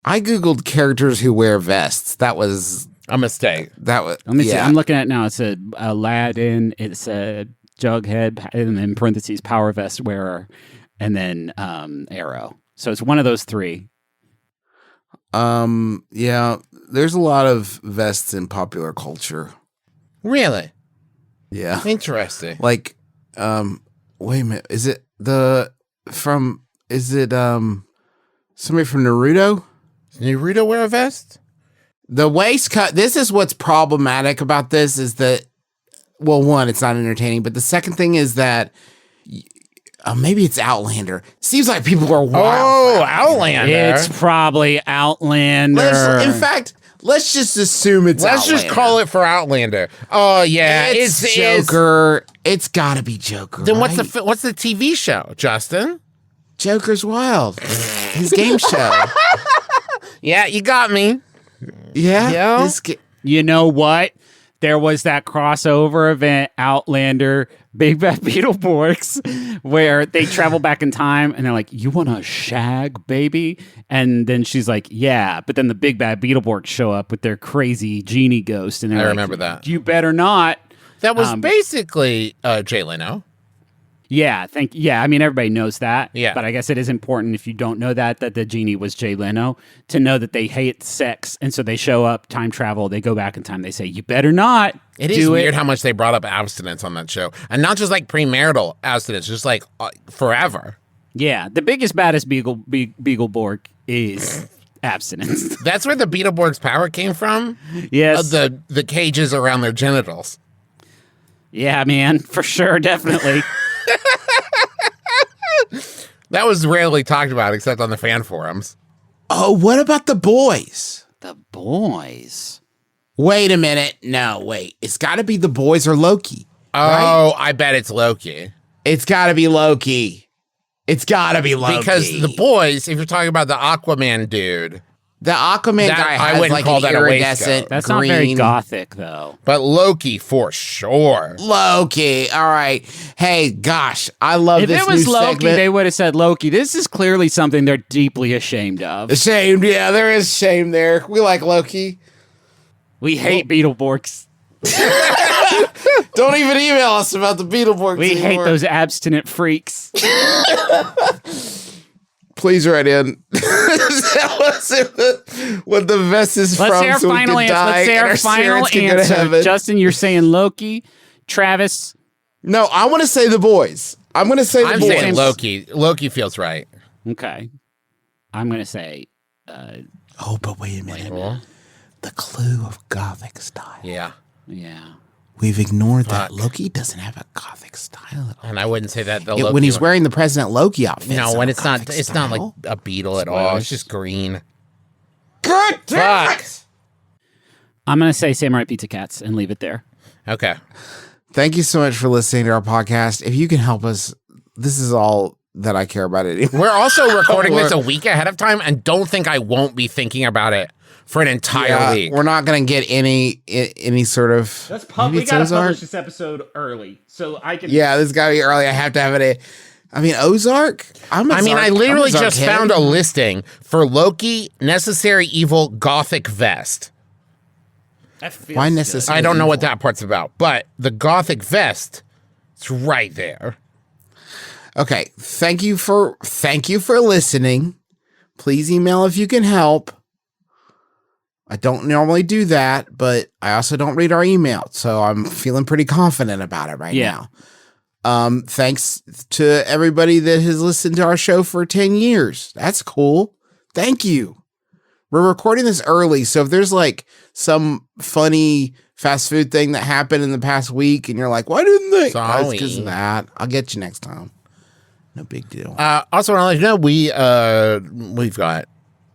I Googled characters who wear vests. That was A mistake. That was. Let me see. yeah. I'm looking at it now. It said Aladdin. It said Jughead, and then in parentheses power vest wearer, and then Arrow. So it's one of those three. Yeah. There's a lot of vests in popular culture. Really? Yeah. Interesting. Like, wait a minute. Is it somebody from Naruto? Naruto wear a vest? The waistcoat. This is what's problematic about this is that, well, one, it's not entertaining, but the second thing is that maybe it's Outlander. Seems like people are wild. Oh, Outlander. It's probably Outlander. In fact, let's just assume it's Let's Outlander. just call it for Outlander. Oh yeah, It's Joker. It's got to be Joker. Then right? what's the TV show, Justin? Joker's Wild. His game show. Yeah, you got me. Yeah. Yeah. You know what? There was that crossover event, Outlander, Big Bad Beetleborgs, where they travel back in time and they're like, "You want to shag, baby?" And then she's like, "Yeah." But then the Big Bad Beetleborgs show up with their crazy genie ghost, and they're I like, remember that. "You better not." That was basically Jay Leno. Yeah, I mean, everybody knows that. Yeah. But I guess it is important if you don't know that the genie was Jay Leno to know that they hate sex. And so they show up, time travel, they go back in time. They say, "You better not It is do weird it." how much they brought up abstinence on that show. And not just like premarital abstinence, just like forever. Yeah. The biggest, baddest Beagleborg is abstinence. That's where the Beetleborgs' power came from. Yes. The cages around their genitals. Yeah, man. For sure. Definitely. That was rarely talked about except on the fan forums. Oh, what about the boys? The boys. Wait a minute. No, wait. It's got to be the boys or Loki. Oh, I bet it's Loki. It's got to be Loki. It's got to be Loki. Because the boys, if you're talking about the Aquaman dude, The Aquaman guy I has wouldn't like call an that a iridescent waistcoat. That's green. not very gothic, though. But Loki, for sure. Loki. All right. Hey, gosh, I love this If it was new Loki, segment. they would have said Loki. This is clearly something they're deeply ashamed of. Ashamed. Yeah, there is shame there. We like Loki. We hate Beetleborgs. Don't even email us about the Beetleborgs We hate anymore. those abstinent freaks. Please write in. What the vest is Let's from say our so we final can answer. die Let's say and our final spirits can go to answer. heaven. Justin, you're saying Loki. Travis. No, I want to say the boys. I'm going to say the I'm boys. saying Loki. Loki feels right. Okay. I'm going to say. Oh, but wait a minute. The clue of Gothic style. Yeah. Yeah. We've ignored that. Loki doesn't have a Gothic style at all. And I wouldn't say that. Loki When he's wearing the President Loki outfit. No, when it's not like a beetle at all. It's just green. Good Fuck. I'm going to say Samurai Pizza Cats and leave it there. Okay. Thank you so much for listening to our podcast. If you can help us, this is all that I care about anymore. We're also recording this a week ahead of time and don't think I won't be thinking about it for an entire week. We're not going to get any sort of. We maybe it's got to Ozark? publish this episode early, so I can. Yeah, this got to be early. I have to have it. Ozark? I literally just found a listing for Loki Necessary Evil Gothic Vest. Why necessary? I don't know what that part's about, but the Gothic Vest, it's right there. Okay, thank you for listening. Please email if you can help. I don't normally do that, but I also don't read our email, so I'm feeling pretty confident about it right now. Thanks to everybody that has listened to our show for 10 years. That's cool. Thank you. We're recording this early, so if there's like some funny fast food thing that happened in the past week and you're like, why didn't they? Sorry. It's because of that. I'll get you next time. No big deal. Also, want to let you know we've got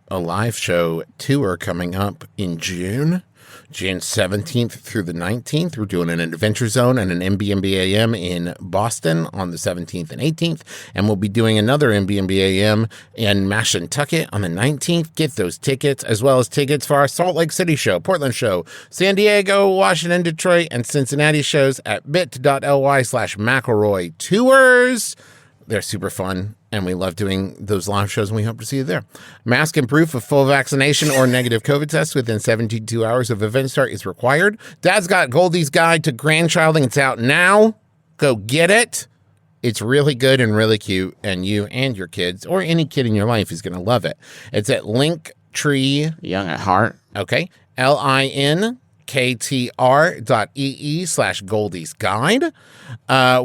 a live show tour coming up in June 17th through the 19th. We're doing an Adventure Zone and an MBMBaM in Boston on the 17th and 18th. And we'll be doing another MBMBaM in Mashantucket on the 19th. Get those tickets, as well as tickets for our Salt Lake City show, Portland show, San Diego, Washington, Detroit, and Cincinnati shows at bit.ly/McElroy tours. They're super fun, and we love doing those live shows, and we hope to see you there. Mask and proof of full vaccination or negative COVID test within 72 hours of event start is required. Dad's got Goldie's Guide to Grandchilding. It's out now. Go get it. It's really good and really cute, and you and your kids, or any kid in your life, is going to love it. It's at Linktree. Young at heart. Okay. linktr.ee/Goldie's Guide.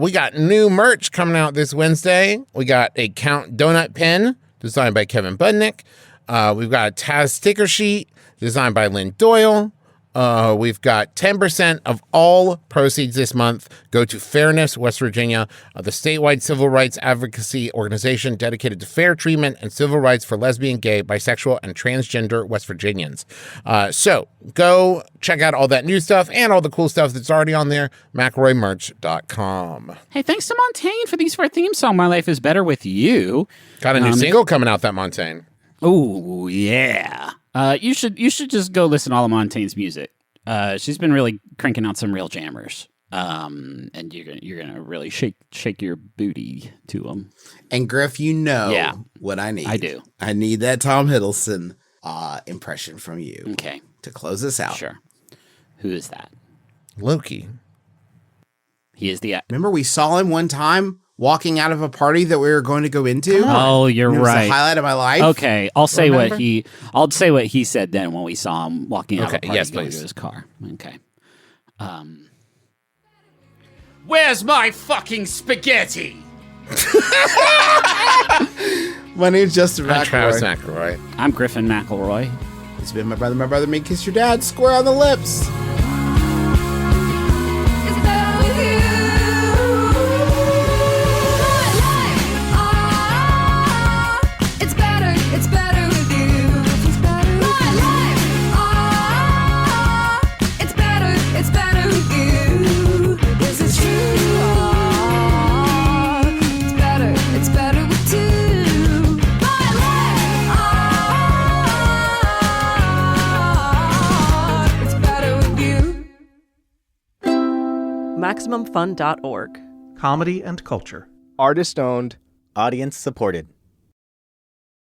We got new merch coming out this Wednesday. We got a Count Donut Pin designed by Kevin Budnick. We've got a Taz sticker sheet designed by Lynn Doyle. We've got 10% of all proceeds this month go to Fairness West Virginia, the statewide civil rights advocacy organization dedicated to fair treatment and civil rights for lesbian, gay, bisexual, and transgender West Virginians. So go check out all that new stuff and all the cool stuff that's already on there, McElroymerch.com. Hey, thanks to Montaigne for our theme song, My Life is Better With You. Got a new single coming out, that Montaigne. Oh, yeah. You should just go listen to all of Montaigne's music. She's been really cranking out some real jammers. And you're gonna really shake your booty to them. And Griff, you know what I need. I do. I need that Tom Hiddleston impression from you. Okay. To close us out. Sure. Who is that? Loki. He is the. Remember we saw him one time walking out of a party that we were going to go into. Oh, you're right. It was right. the highlight of my life. Okay, I'll say what he said then when we saw him walking out of a party yes, going please. to his car. Okay. Where's my fucking spaghetti? My name's Justin I'm Travis McElroy. McElroy. I'm Griffin McElroy. It's been my brother may kiss your dad square on the lips. MaximumFun.org. Comedy and culture. Artist owned, audience supported.